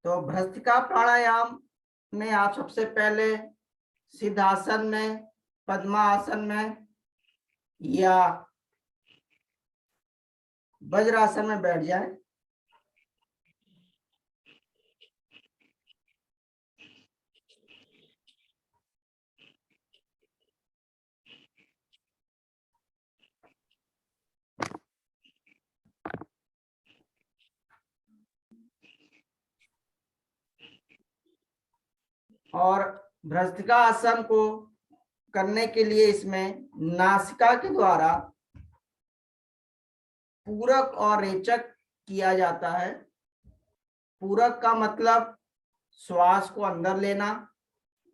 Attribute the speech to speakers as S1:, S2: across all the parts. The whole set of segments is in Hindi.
S1: तो भ्रस्त्रिका प्राणायाम में आप सबसे पहले सिद्धासन में, पद्मासन में या वज्रासन में बैठ जाएं। और भ्रस्त्रिका आसन को करने के लिए इसमें नासिका के द्वारा पूरक और रेचक किया जाता है। पूरक का मतलब श्वास को अंदर लेना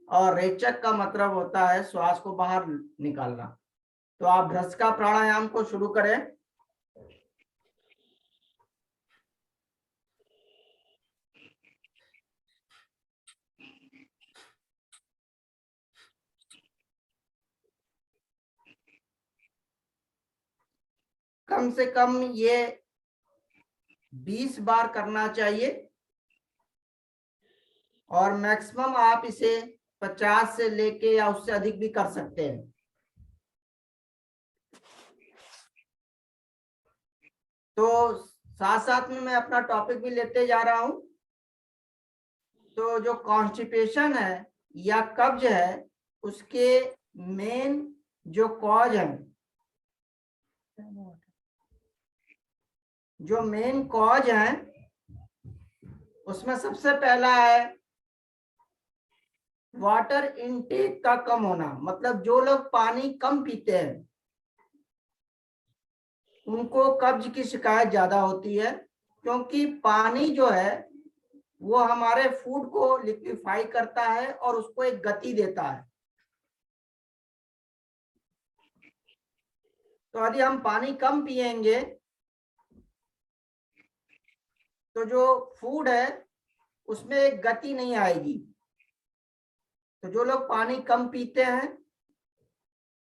S1: और रेचक का मतलब होता है श्वास को बाहर निकालना। तो आप भ्रस्त्रिका प्राणायाम को शुरू करें। कम से कम ये 20 बार करना चाहिए और मैक्सिमम आप इसे 50 से लेके या उससे अधिक भी कर सकते हैं। तो साथ साथ में मैं अपना टॉपिक भी लेते जा रहा हूं। तो जो कॉन्स्टिपेशन है या कब्ज है, उसके मेन जो कॉज है, उसमें सबसे पहला है वाटर इनटेक का कम होना। मतलब जो लोग पानी कम पीते हैं उनको कब्ज की शिकायत ज्यादा होती है, क्योंकि पानी जो है वो हमारे फूड को लिक्विफाई करता है और उसको एक गति देता है। तो यदि हम पानी कम पिएंगे तो जो फूड है उसमें एक गति नहीं आएगी। तो जो लोग पानी कम पीते हैं,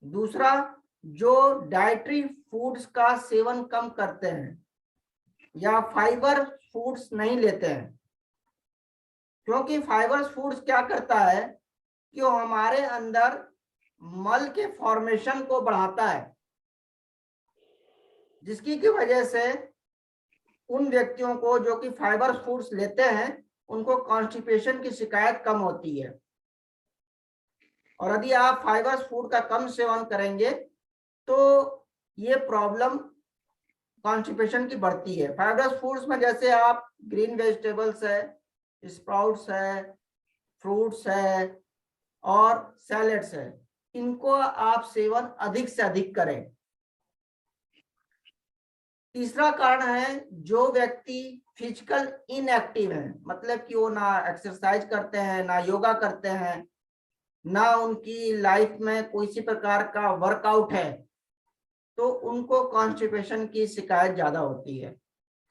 S1: दूसरा जो डाइटरी फूड्स का सेवन कम करते हैं या फाइबर फूड्स नहीं लेते हैं, क्योंकि फाइबर फूड्स क्या करता है कि वो हमारे अंदर मल के फॉर्मेशन को बढ़ाता है, जिसकी की वजह से उन व्यक्तियों को जो कि फाइबर फूड्स लेते हैं उनको कॉन्स्टिपेशन की शिकायत कम होती है। और यदि आप फाइबर फूड का कम सेवन करेंगे तो ये प्रॉब्लम कॉन्स्टिपेशन की बढ़ती है। फाइबर फूड्स में जैसे आप ग्रीन वेजिटेबल्स है, स्प्राउट्स है, फ्रूट्स है और सैलेड्स है, इनको आप सेवन अधिक से अधिक करें। तीसरा कारण है जो व्यक्ति फिजिकल इनएक्टिव है, मतलब कि वो ना एक्सरसाइज करते हैं, ना योगा करते हैं, ना उनकी लाइफ में कोई सी प्रकार का वर्कआउट है, तो उनको कॉन्स्टिपेशन की शिकायत ज्यादा होती है।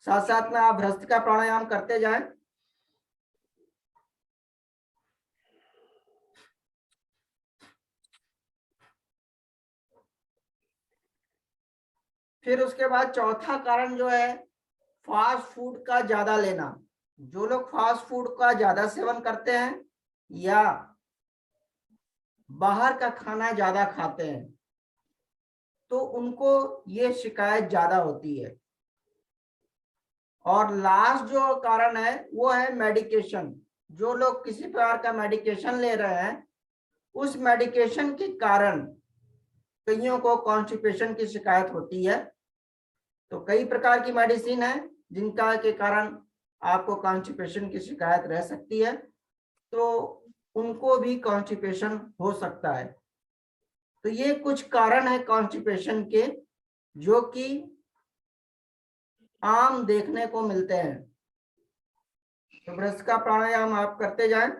S1: साथ साथ में आप भ्रस्त्रिका प्राणायाम करते जाएं। फिर उसके बाद चौथा कारण जो है फास्ट फूड का ज्यादा लेना। जो लोग फास्ट फूड का ज्यादा सेवन करते हैं या बाहर का खाना ज्यादा खाते हैं तो उनको ये शिकायत ज्यादा होती है। और लास्ट जो कारण है वो है मेडिकेशन। जो लोग किसी प्रकार का मेडिकेशन ले रहे हैं, उस मेडिकेशन के कारण कईयों को कॉन्स्टिपेशन की शिकायत होती है। तो कई प्रकार की मेडिसिन है जिनका के कारण आपको कॉन्स्टिपेशन की शिकायत रह सकती है, तो उनको भी कॉन्स्टिपेशन हो सकता है। तो ये कुछ कारण है कॉन्स्टिपेशन के जो कि आम देखने को मिलते हैं। तो भ्रस्त्रिका प्राणायाम आप करते जाएं।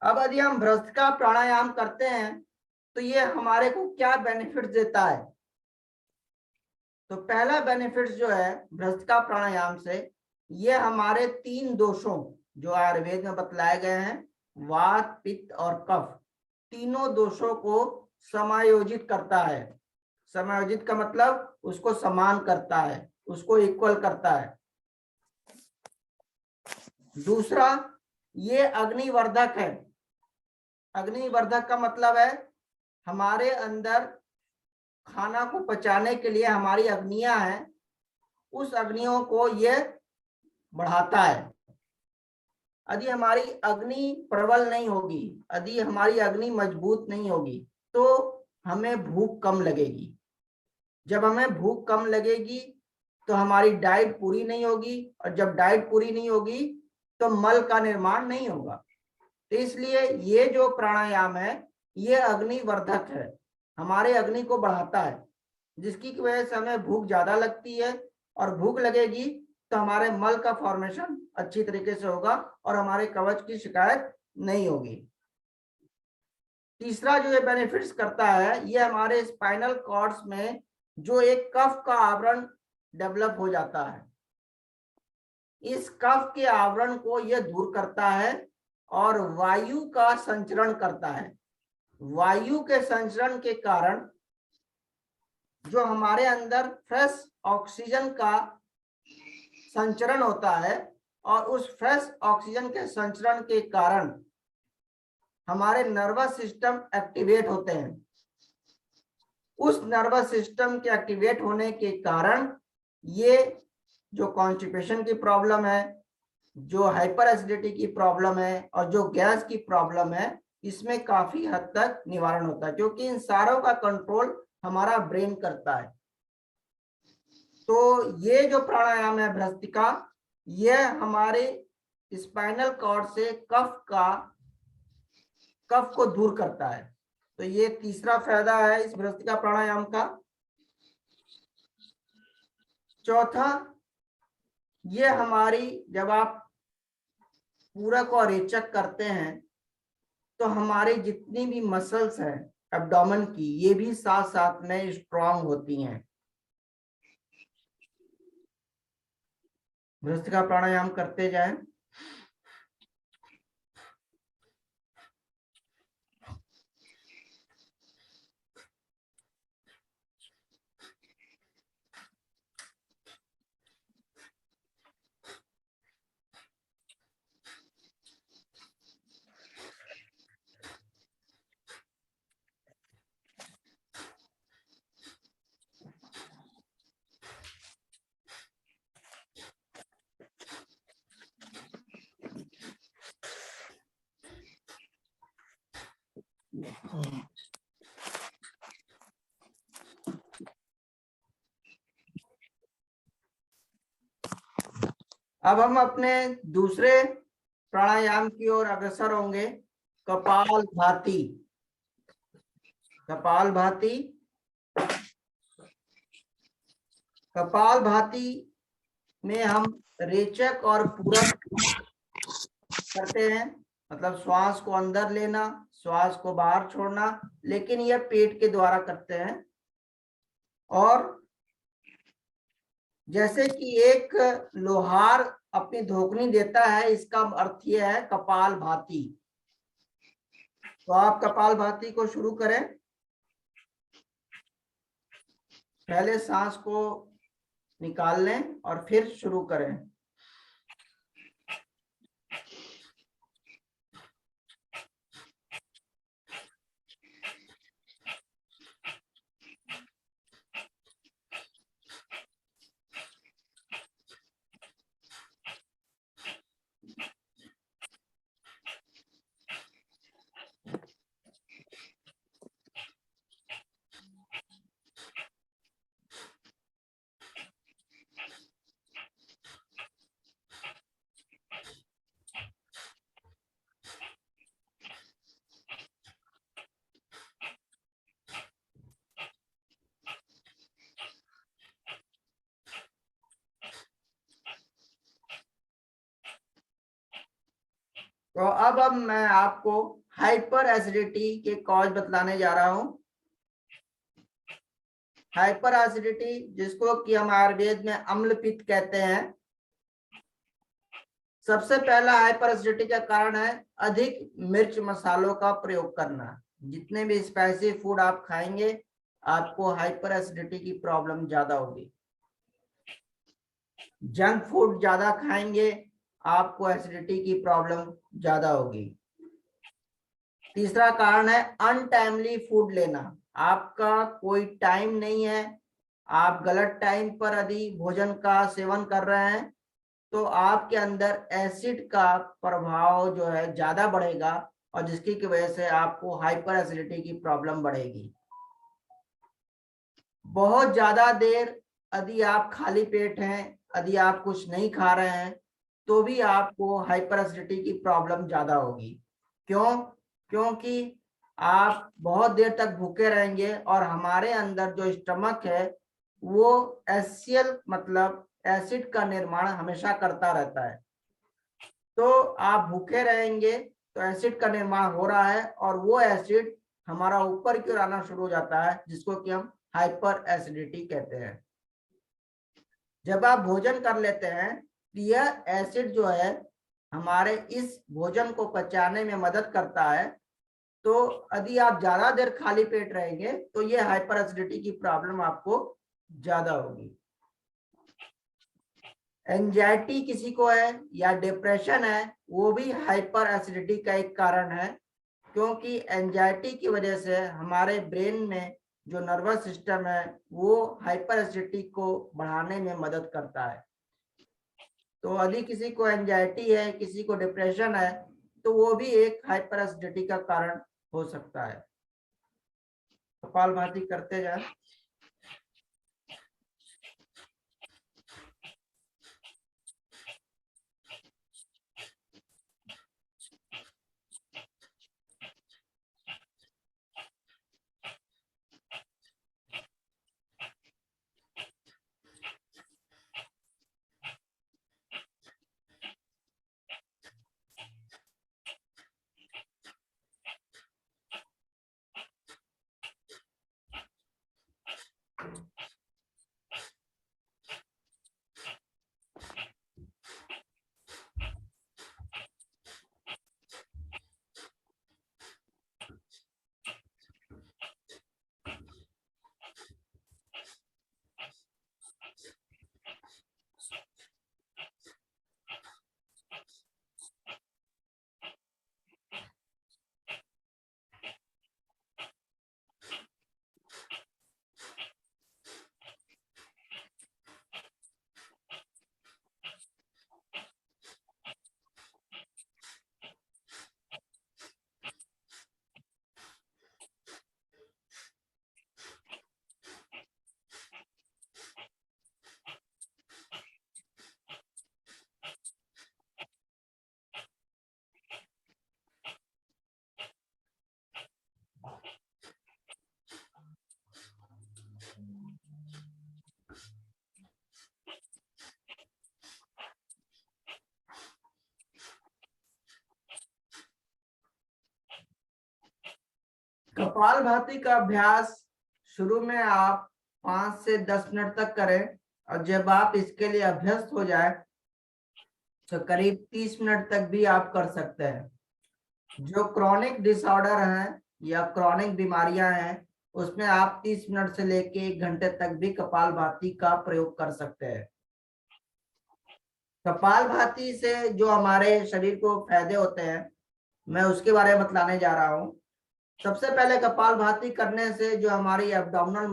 S1: अब यदि हम भ्रस्त्रिका प्राणायाम करते हैं तो ये हमारे को क्या बेनिफिट देता है। तो पहला बेनिफिट जो है भ्रस्त्रिका प्राणायाम से, ये हमारे 3 दोषों जो आयुर्वेद में बतलाए गए हैं, वात, पित्त और कफ, तीनों दोषों को समायोजित करता है। समायोजित का मतलब उसको समान करता है, उसको इक्वल करता है। दूसरा, ये अग्निवर्धक है। अग्निवर्धक का मतलब है हमारे अंदर खाना को पचाने के लिए हमारी अग्नियां हैं, उस अग्नियों को ये बढ़ाता है। यदि हमारी अग्नि प्रबल नहीं होगी, यदि हमारी अग्नि मजबूत नहीं होगी, तो हमें भूख कम लगेगी। जब हमें भूख कम लगेगी तो हमारी डाइट पूरी नहीं होगी, और जब डाइट पूरी नहीं होगी तो मल का निर्माण नहीं होगा। तो इसलिए ये जो प्राणायाम है ये अग्निवर्धक है, हमारे अग्नि को बढ़ाता है, जिसकी वजह से हमें भूख ज्यादा लगती है, और भूख लगेगी तो हमारे मल का फॉर्मेशन अच्छी तरीके से होगा और हमारे कवच की शिकायत नहीं होगी। तीसरा जो ये बेनिफिट्स करता है, ये हमारे स्पाइनल कॉर्ड्स में जो एक कफ का आवरण डेवलप हो जाता है, इस कफ के आवरण को यह दूर करता है और वायु का संचरण करता है। वायु के संचरण के कारण जो हमारे अंदर फ्रेश ऑक्सीजन का संचरण होता है, और उस फ्रेश ऑक्सीजन के संचरण के कारण हमारे नर्वस सिस्टम एक्टिवेट होते हैं। उस नर्वस सिस्टम के एक्टिवेट होने के कारण ये जो कॉन्स्टिपेशन की प्रॉब्लम है, जो हाइपर एसिडिटी की प्रॉब्लम है और जो गैस की प्रॉब्लम है, इसमें काफी हद तक निवारण होता है, क्योंकि इन सारों का कंट्रोल हमारा ब्रेन करता है। तो ये जो प्राणायाम है भ्रस्त्रिका, ये हमारे स्पाइनल कॉर्ड से कफ को दूर करता है। तो ये तीसरा फायदा है इस भ्रस्त्रिका प्राणायाम का। चौथा, ये हमारी जब आप पूरक और रेचक करते हैं तो हमारी जितनी भी मसल्स हैं एब्डोमेन की, ये भी साथ साथ में स्ट्रांग होती हैं। भ्रस्त्रिका प्राणायाम करते जाएं। अब हम अपने दूसरे प्राणायाम की ओर अग्रसर होंगे, कपालभाति। कपालभाति, कपालभाति में हम रेचक और पूरक करते हैं, मतलब श्वास को अंदर लेना, श्वास को बाहर छोड़ना, लेकिन यह पेट के द्वारा करते हैं। और जैसे कि एक लोहार अपनी धोखनी देता है, इसका अर्थ यह है कपालभाति। तो आप कपालभाति को शुरू करें। पहले सांस को निकाल लें और फिर शुरू करें। तो अब मैं आपको हाइपर एसिडिटी के कॉज बतलाने जा रहा हूं। हाइपर एसिडिटी, जिसको कि हम आयुर्वेद में अम्ल पित्त कहते हैं, सबसे पहला हाइपर एसिडिटी का कारण है अधिक मिर्च मसालों का प्रयोग करना। जितने भी स्पाइसी फूड आप खाएंगे आपको हाइपर एसिडिटी की प्रॉब्लम ज्यादा होगी। जंक फूड ज्यादा खाएंगे आपको एसिडिटी की प्रॉब्लम ज्यादा होगी। तीसरा कारण है अनटाइमली फूड लेना। आपका कोई टाइम नहीं है, आप गलत टाइम पर यदि भोजन का सेवन कर रहे हैं तो आपके अंदर एसिड का प्रभाव जो है ज्यादा बढ़ेगा और जिसकी की वजह से आपको हाइपर एसिडिटी की प्रॉब्लम बढ़ेगी। बहुत ज्यादा देर यदि आप खाली पेट हैं, यदि आप कुछ नहीं खा रहे हैं तो भी आपको हाइपर एसिडिटी की प्रॉब्लम ज्यादा होगी। क्यों? क्योंकि आप बहुत देर तक भूखे रहेंगे और हमारे अंदर जो स्टमक है वो एसियल मतलब एसिड का निर्माण हमेशा करता रहता है। तो आप भूखे रहेंगे तो एसिड का निर्माण हो रहा है और वो एसिड हमारा ऊपर की ओर आना शुरू हो जाता है जिसको कि हम हाइपर एसिडिटी कहते हैं। जब आप भोजन कर लेते हैं तो यह एसिड जो है हमारे इस भोजन को पचाने में मदद करता है। तो यदि आप ज्यादा देर खाली पेट रहेंगे तो ये हाइपर एसिडिटी की प्रॉब्लम आपको ज्यादा होगी। एंजाइटी किसी को है या डिप्रेशन है वो भी हाइपर एसिडिटी का एक कारण है, क्योंकि एंजाइटी की वजह से हमारे ब्रेन में जो नर्वस सिस्टम है वो हाइपर एसिडिटी को बढ़ाने में मदद करता है। तो यदि किसी को एंजाइटी है, किसी को डिप्रेशन है तो वो भी एक हाइपर एसिडिटी का कारण हो सकता है। कपालभाति करते जाए। कपालभाति का अभ्यास शुरू में आप 5 से 10 मिनट तक करें और जब आप इसके लिए अभ्यस्त हो जाए तो करीब 30 मिनट तक भी आप कर सकते हैं। जो क्रॉनिक डिसऑर्डर है या क्रॉनिक बीमारियां हैं उसमें आप 30 मिनट से लेके 1 घंटे तक भी कपालभाति का प्रयोग कर सकते हैं। कपालभाति से जो हमारे शरीर को फायदे होते हैं मैं उसके बारे में बतलाने जा रहा हूँ। सबसे पहले कपालभाति करने से जो हमारी एब्डोमिनल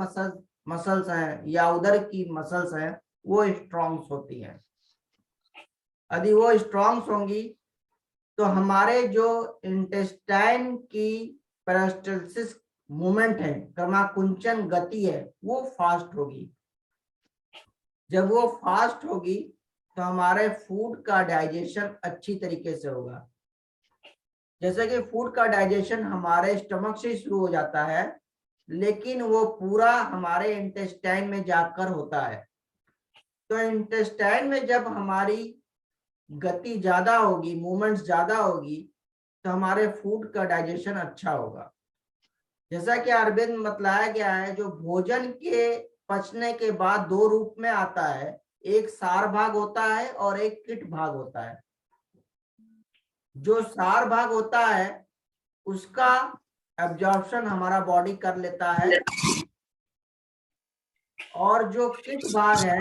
S1: मसल्स हैं या उदर की मसल्स हैं वो स्ट्रॉन्ग होती हैं। यदि वो स्ट्रॉन्ग होंगी तो हमारे जो इंटेस्टाइन की पेरिस्टाल्सिस मूवमेंट है, क्रमाकुंचन गति है, वो फास्ट होगी। जब वो फास्ट होगी तो हमारे फूड का डाइजेशन अच्छी तरीके से होगा। जैसे कि फूड का डाइजेशन हमारे स्टमक से शुरू हो जाता है लेकिन वो पूरा हमारे इंटेस्टाइन में जाकर होता है। तो इंटेस्टाइन में जब हमारी गति ज्यादा होगी, मूवमेंट्स ज्यादा होगी तो हमारे फूड का डाइजेशन अच्छा होगा। जैसा कि आयुर्वेद में बतलाया गया है जो भोजन के पचने के बाद 2 रूप में आता है, एक सार भाग होता है और एक कीट भाग होता है। जो सार भाग होता है उसका एब्जॉर्प्शन हमारा बॉडी कर लेता है, और जो किट भाग है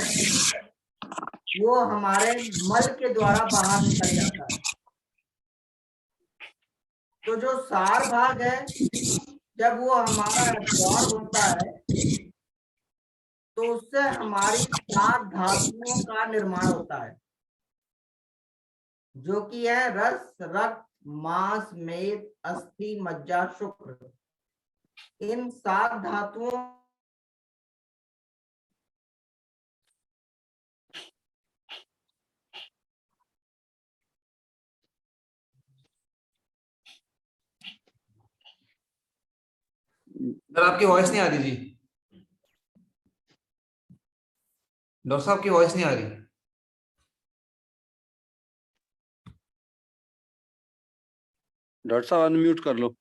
S1: वो हमारे मल के द्वारा बाहर निकल जाता है। तो जो सार भाग है जब वो हमारा एब्जॉर्ब होता है तो उससे हमारी 7 धातुओं का निर्माण होता है, जो कि है रस, रक्त, मांस, मेद, अस्थि, मज्जा, शुक्र। इन 7 धातुओं
S2: सर आपकी वॉइस नहीं आ रही जी। डॉक्टर साहब की वॉइस नहीं आ रही।
S3: डॉक्टर साहब अनम्यूट कर लो।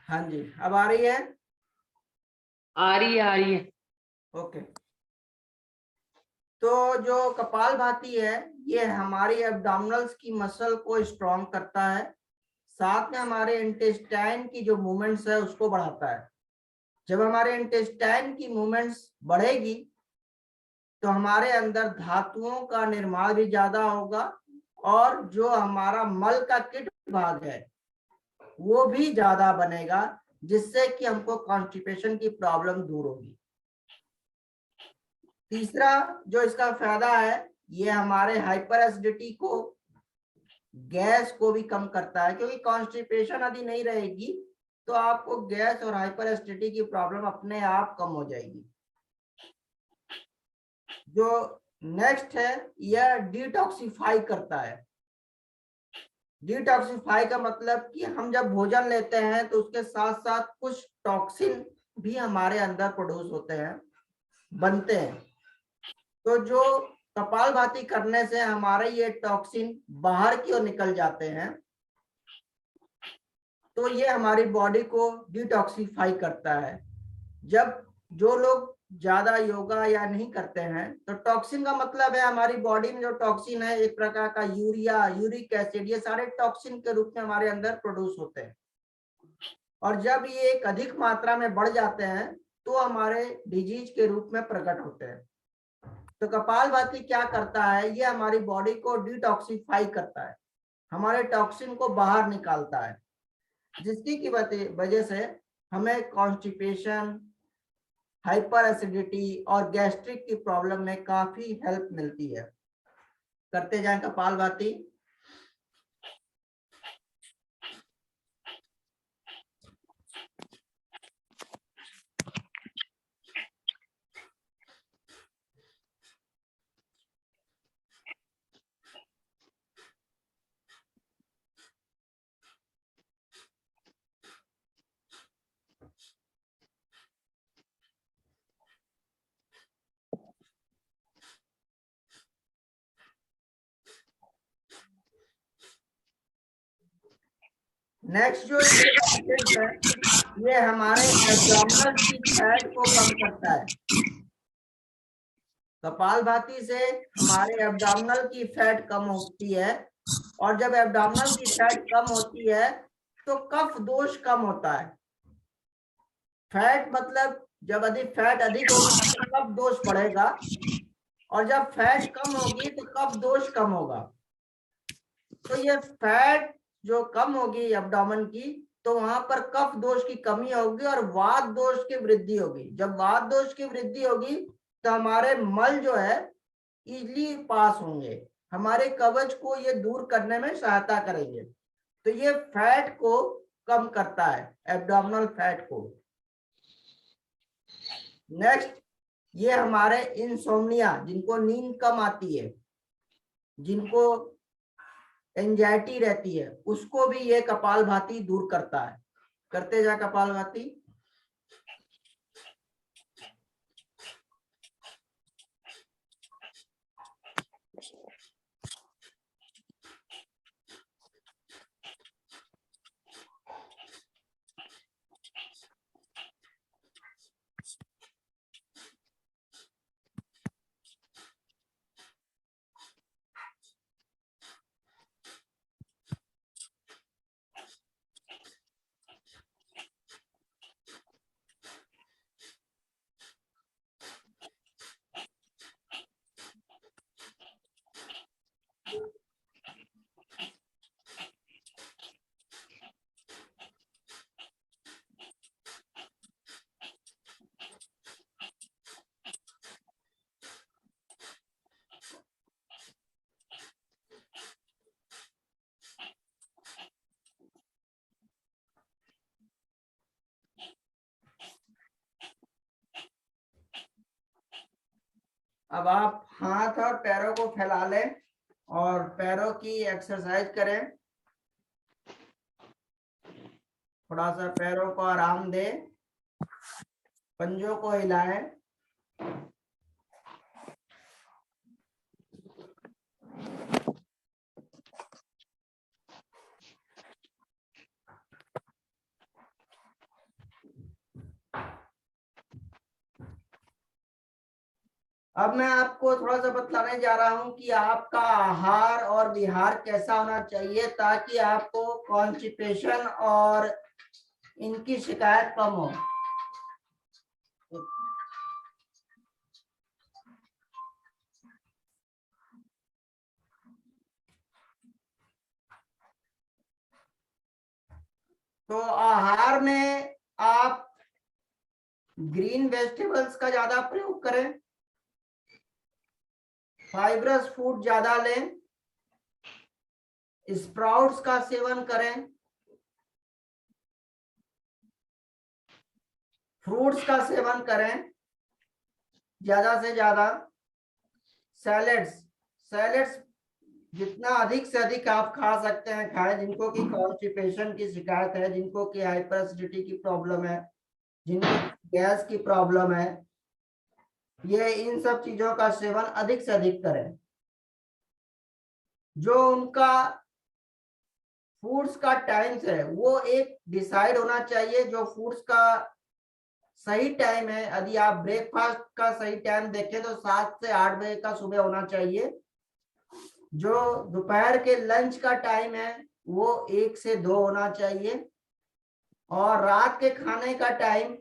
S1: हाँ जी, अब आ रही है?
S4: आ रही है।
S1: ओके। तो जो कपालभाति है ये हमारी एब्डोमिनल्स की मसल को स्ट्रॉन्ग करता है, साथ में हमारे इंटेस्टाइन की जो मूवमेंट्स है उसको बढ़ाता है। जब हमारे इंटेस्टाइन की मूवमेंट्स बढ़ेगी तो हमारे अंदर धातुओं का निर्माण भी ज्यादा होगा, और जो हमारा मल का किट भाग है वो भी ज्यादा बनेगा, जिससे कि हमको कॉन्स्टिपेशन की प्रॉब्लम दूर होगी। तीसरा जो इसका फायदा है, ये हमारे हाइपर एसिडिटी को, गैस को भी कम करता है, क्योंकि कॉन्स्टिपेशन यदि नहीं रहेगी तो आपको गैस और हाइपर एसिडिटी की प्रॉब्लम अपने आप कम हो जाएगी। जो नेक्स्ट है यह डिटॉक्सिफाई करता है। डिटॉक्सिफाई का मतलब कि हम जब भोजन लेते हैं तो उसके साथ साथ कुछ टॉक्सिन भी हमारे अंदर प्रोड्यूस होते हैं, बनते हैं। तो जो कपालभाति करने से हमारे ये टॉक्सिन बाहर की ओर निकल जाते हैं, तो ये हमारी बॉडी को डिटॉक्सिफाई करता है। जब जो लोग ज्यादा योगा या नहीं करते हैं तो टॉक्सिन का मतलब है हमारी बॉडी में जो टॉक्सिन है, एक प्रकार का यूरिया, यूरिक एसिड, ये सारे टॉक्सिन के रूप में हमारे अंदर प्रोड्यूस होते हैं, और जब ये एक अधिक मात्रा में बढ़ जाते हैं तो हमारे डिजीज के रूप में प्रकट होते हैं। तो कपालभाति क्या करता है, ये हमारी बॉडी को डिटॉक्सिफाई करता है, हमारे टॉक्सिन को बाहर निकालता है, जिसकी की वजह से हमें कॉन्स्टिपेशन, हाइपर एसिडिटी और गैस्ट्रिक की प्रॉब्लम में काफी हेल्प मिलती है। करते जाएं कपालभाति। नेक्स्ट जो है ये हमारे एब्डोमिनल की फैट को कम करता है। कपालभाति से हमारे एब्डोमिनल की फैट कम होती है, और जब एब्डोमिनल की फैट कम होती है तो कफ दोष कम होता है। फैट मतलब जब फैट अधिक होगी तो कफ दोष बढ़ेगा, और जब फैट कम होगी तो कफ दोष कम होगा। तो ये फैट जो कम होगी एब्डोमेन की, तो वहां पर कफ दोष की कमी होगी और वात दोष की वृद्धि होगी। जब वात दोष की वृद्धि होगी तो हमारे मल जो है इजीली पास होंगे, हमारे कवच को ये दूर करने में सहायता करेंगे। तो ये फैट को कम करता है, एब्डोमिनल फैट को। नेक्स्ट, ये हमारे इंसोम्निया, जिनको नींद कम आती है, जिनको एंजाइटी रहती है, उसको भी ये कपालभाति दूर करता है। करते जा कपालभाति। अब आप हाथ और पैरों को फैला लें और पैरों की एक्सरसाइज करें। थोड़ा सा पैरों को आराम दें, पंजों को हिलाएं। अब मैं आपको थोड़ा सा बतलाने जा रहा हूं कि आपका आहार और विहार कैसा होना चाहिए ताकि आपको कॉन्स्टिपेशन और इनकी शिकायत कम हो। तो आहार में आप ग्रीन वेजिटेबल्स का ज्यादा प्रयोग करें, फाइब्रस फूड ज्यादा लें, स्प्राउट्स का सेवन करें, फ्रूट्स का सेवन करें ज्यादा से ज्यादा। सैलेड्स जितना अधिक से अधिक आप खा सकते हैं खाएं। जिनको की कॉन्स्टिपेशन की शिकायत है, जिनको की हाइपर एसिडिटी की प्रॉब्लम है, जिनको गैस की प्रॉब्लम है, ये इन सब चीजों का सेवन अधिक से अधिक करें। जो उनका फूड्स का टाइम्स है वो एक डिसाइड होना चाहिए। जो फूड्स का सही टाइम है, यदि आप ब्रेकफास्ट का सही टाइम देखें तो 7 से 8 बजे का सुबह होना चाहिए। जो दोपहर के लंच का टाइम है वो 1 से 2 होना चाहिए, और रात के खाने का टाइम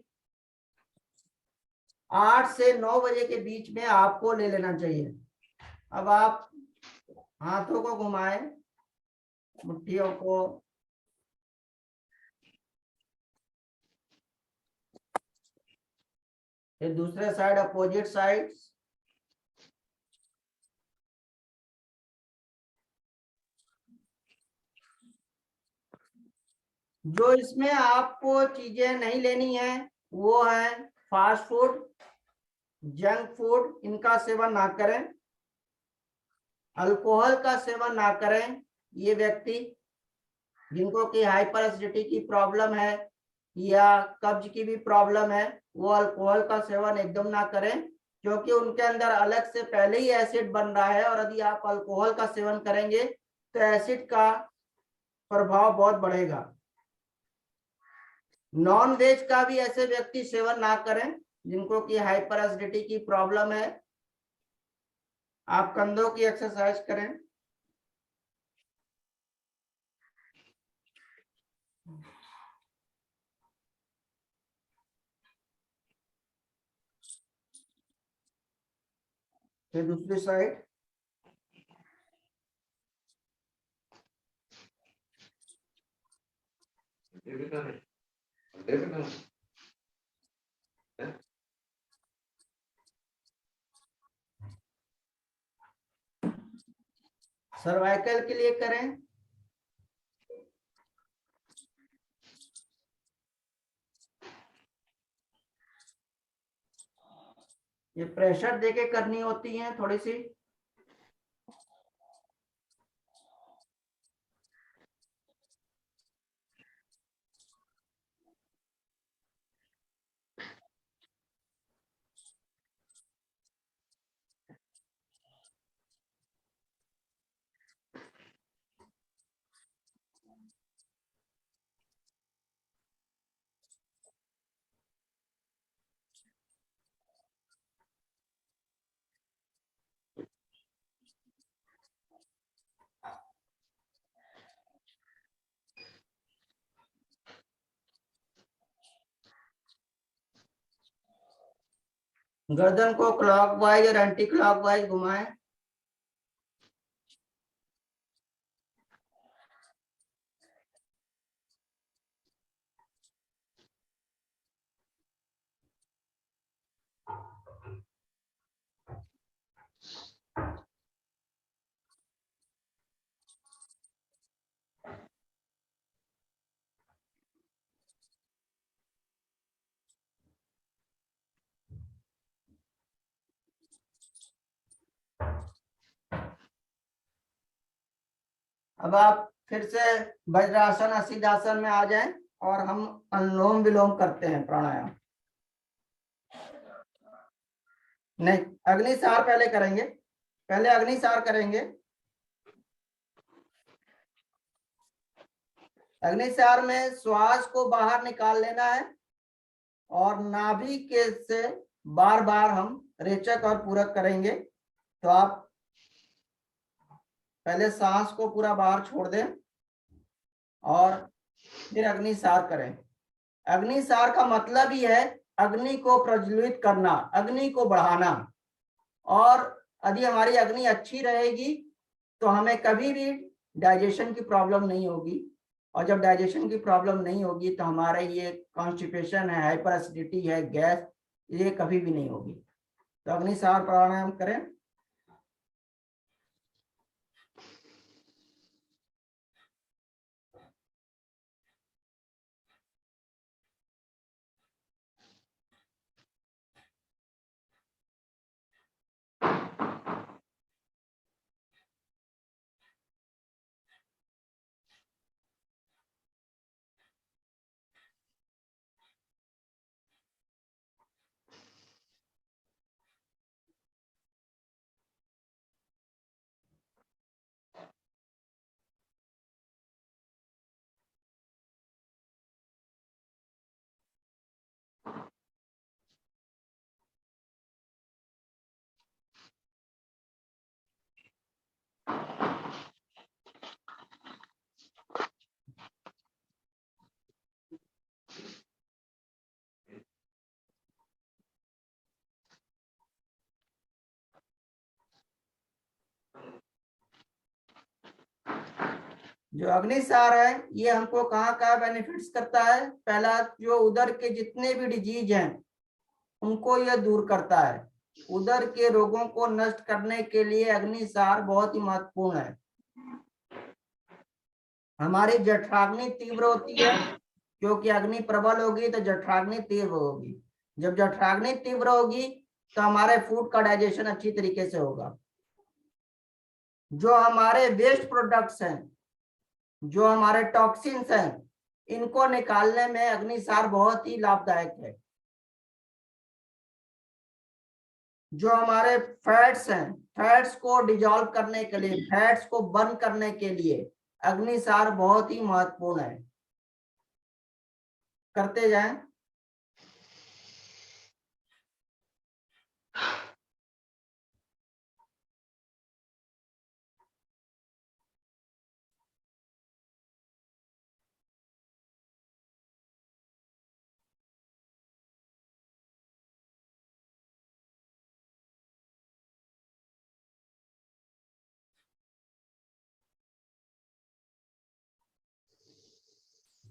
S1: 8 से 9 बजे के बीच में आपको ले लेना चाहिए। अब आप हाथों को घुमाएं, मुट्ठियों को, फिर दूसरे साइड अपोजिट साइड। जो इसमें आपको चीजें नहीं लेनी है वो है फास्ट फूड, जंक फूड, इनका सेवन ना करें। अल्कोहल का सेवन ना करें। ये व्यक्ति जिनको की हाइपर एसिडिटी की प्रॉब्लम है या कब्ज की भी प्रॉब्लम है वो अल्कोहल का सेवन एकदम ना करें, क्योंकि उनके अंदर अलग से पहले ही एसिड बन रहा है, और यदि आप अल्कोहल का सेवन करेंगे तो एसिड का प्रभाव बहुत बढ़ेगा। नॉन वेज का भी ऐसे व्यक्ति सेवन ना करें जिनको की हाइपर एसिडिटी की प्रॉब्लम है। आप कंधों की एक्सरसाइज करें। फिर दूसरी साइड। सर्वाइकल के लिए करें। ये प्रेशर देके करनी होती है थोड़ी सी। गर्दन को क्लॉकवाइज और एंटी क्लॉकवाइज घुमाएं। अब आप फिर से वज्रासन और सिद्धासन में आ जाएं और हम अनुलोम विलोम करते हैं, प्राणायाम। नहीं, अग्निसार पहले करेंगे, पहले अग्निसार करेंगे। अग्निसार में श्वास को बाहर निकाल लेना है और नाभि के से बार बार हम रेचक और पूरक करेंगे। तो आप पहले सांस को पूरा बाहर छोड़ दें और फिर अग्निसार करें। अग्निसार का मतलब ही है अग्नि को प्रज्वलित करना, अग्नि को बढ़ाना। और यदि हमारी अग्नि अच्छी रहेगी तो हमें कभी भी डाइजेशन की प्रॉब्लम नहीं होगी, और जब डाइजेशन की प्रॉब्लम नहीं होगी तो हमारे ये कॉन्स्टिपेशन है, हाइपर एसिडिटी है, गैस, ये कभी भी नहीं होगी। तो अग्निसार प्राणायाम करें। जो अग्निसार है ये हमको कहाँ कहाँ बेनिफिट्स करता है। पहला, जो उदर के जितने भी डिजीज हैं उनको यह दूर करता है। उदर के रोगों को नष्ट करने के लिए अग्निसार बहुत ही महत्वपूर्ण है। हमारी जठराग्नि तीव्र होती है, क्योंकि अग्नि प्रबल होगी तो जठराग्नि तीव्र होगी। जब जठराग्नि तीव्र होगी तो हमारे फूड का डाइजेशन अच्छी तरीके से होगा। जो हमारे वेस्ट प्रोडक्ट्स हैं, जो हमारे टॉक्सिन्स हैं, इनको निकालने में अग्निसार बहुत ही लाभदायक है। जो हमारे फैट्स हैं, फैट्स को डिजॉल्व करने के लिए, फैट्स को बर्न करने के लिए अग्निसार बहुत ही महत्वपूर्ण है। करते जाएं।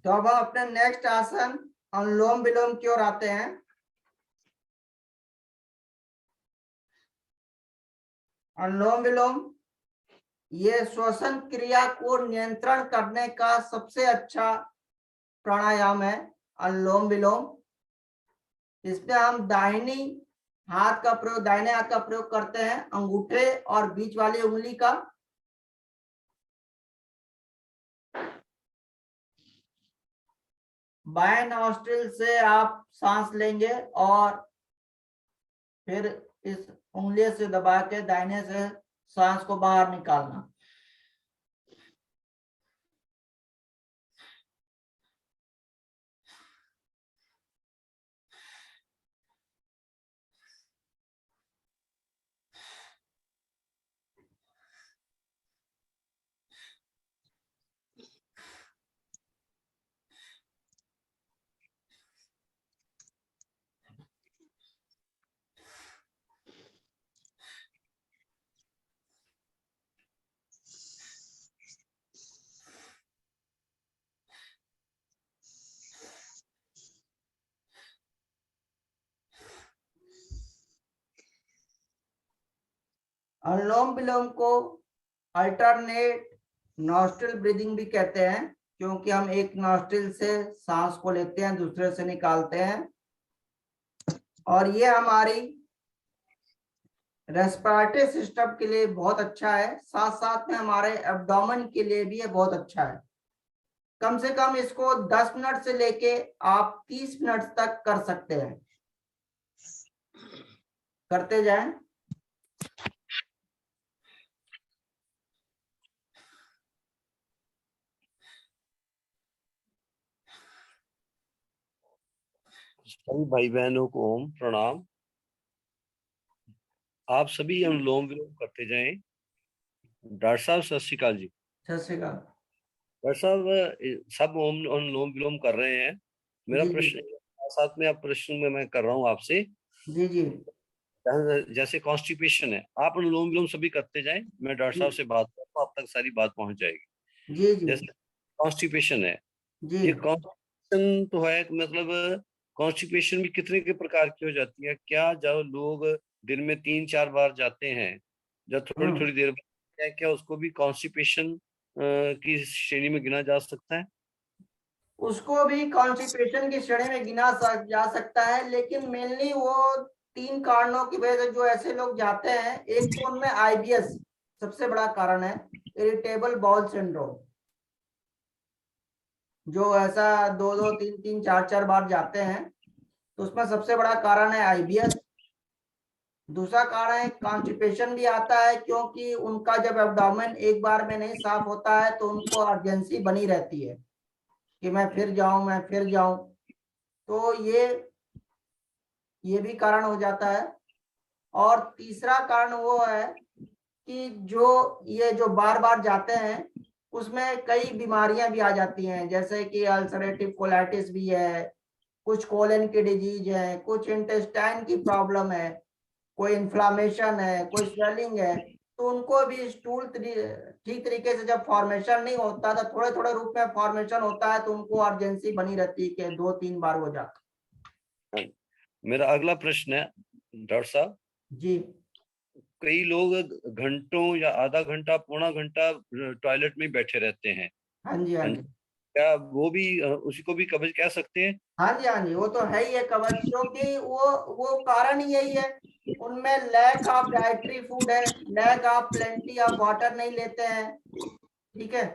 S1: तो अब हम अपने नेक्स्ट आसन अनुलोम विलोम की ओर आते हैं। अनुलोम विलोम ये श्वसन क्रिया को नियंत्रण करने का सबसे अच्छा प्राणायाम है। अनुलोम विलोम, इसमें हम दाहिने हाथ का प्रयोग करते हैं, अंगूठे और बीच वाली उंगली का। बाएं नॉस्ट्रिल से आप सांस लेंगे और फिर इस उंगली से दबा के दाहिने से सांस को बाहर निकालना। अनुलोम विलोम को अल्टरनेट नॉस्ट्रल ब्रीदिंग भी कहते हैं, क्योंकि हम एक नॉस्ट्रल से सांस को लेते हैं, दूसरे से निकालते हैं, और ये हमारी रेस्पिरेटरी सिस्टम के लिए बहुत अच्छा है। साथ साथ में हमारे एब्डोमेन के लिए भी ये बहुत अच्छा है। कम से कम इसको 10 मिनट से लेके आप 30 मिनट तक कर सकते हैं, करते जाएं।
S3: सभी भाई बहनों को ओम प्रणाम। आप सभी अनुलोम विलोम करते जाएं। डॉक्टर साहब सत श्री अकाल जी।
S1: सत श्री अकाल।
S3: डॉक्टर साहब सब ओम अनुलोम विलोम कर रहे हैं। मेरा
S1: जी जी
S3: प्रश्न साथ में आप प्रश्न में मैं कर रहा हूँ आपसे।
S1: जी जी
S3: जैसे कॉन्स्टिपेशन है, आप अनुलोम विलोम सभी करते जाएं, मैं डॉक्टर साहब से बात करता हूँ, आप तक सारी बात पहुंच जाएगी।
S1: जी जी
S3: जैसे कॉन्स्टिपेशन है,
S1: जी
S3: ये कॉन्स्टिपेशन तो है, मतलब कॉन्स्टिपेशन भी कितने के प्रकार की हो जाती है? क्या जब लोग दिन में 3-4 बार जाते हैं, जब थोड़ी
S1: हम्म
S3: थोड़ी देर बाद, क्या उसको भी कॉन्स्टिपेशन की श्रेणी में गिना जा सकता है?
S1: उसको भी कॉन्स्टिपेशन की श्रेणी में जा सकता है, लेकिन मेनली वो 3 कारणों की वजह से जो ऐसे लोग जाते हैं। एक तो उनमें आईबीएस सबसे बड़ा कारण है, इरिटेबल बाउल सिंड्रोम, जो ऐसा 2-2, 3-3, 4-4 बार जाते हैं, तो उसमें सबसे बड़ा कारण है आईबीएस। दूसरा कारण है कॉन्स्टिपेशन भी आता है, क्योंकि उनका जब एब्डोमेन एक बार में नहीं साफ होता है तो उनको अर्जेंसी बनी रहती है कि मैं फिर जाऊं, मैं फिर जाऊं। तो ये भी कारण हो जाता है। और तीसरा कारण वो है कि जो बार बार जाते हैं उसमें कई बीमारियां भी आ जाती हैं, जैसे कि अल्सरेटिव कोलाइटिस भी है, कुछ कोलन की डिजीज है, कुछ इंटेस्टाइन की प्रॉब्लम है, कोई इन्फ्लामेशन है, कोई स्वेलिंग है। तो उनको भी स्टूल ठीक तरीके से जब फॉर्मेशन नहीं होता, तो थोड़े थोड़े रूप में फॉर्मेशन होता है, तो उनको अर्जेंसी बनी रहती है कि 2-3 बार हो जाता।
S3: मेरा अगला प्रश्न है डॉक्टर साहब,
S1: जी
S3: कई लोग घंटों या आधा घंटा पौना घंटा टॉयलेट में बैठे रहते हैं।
S1: हाँ जी हाँ
S3: हाँ
S1: जी
S3: जी, क्या वो भी उसी को भी कब्ज कह सकते हैं?
S1: हाँ जी हाँ जी, वो तो है ही है कवच, क्योंकि वो कारण ही यही है। उनमें लैक ऑफ डाइटरी फूड है, lack of plenty of water नहीं लेते हैं। ठीक है,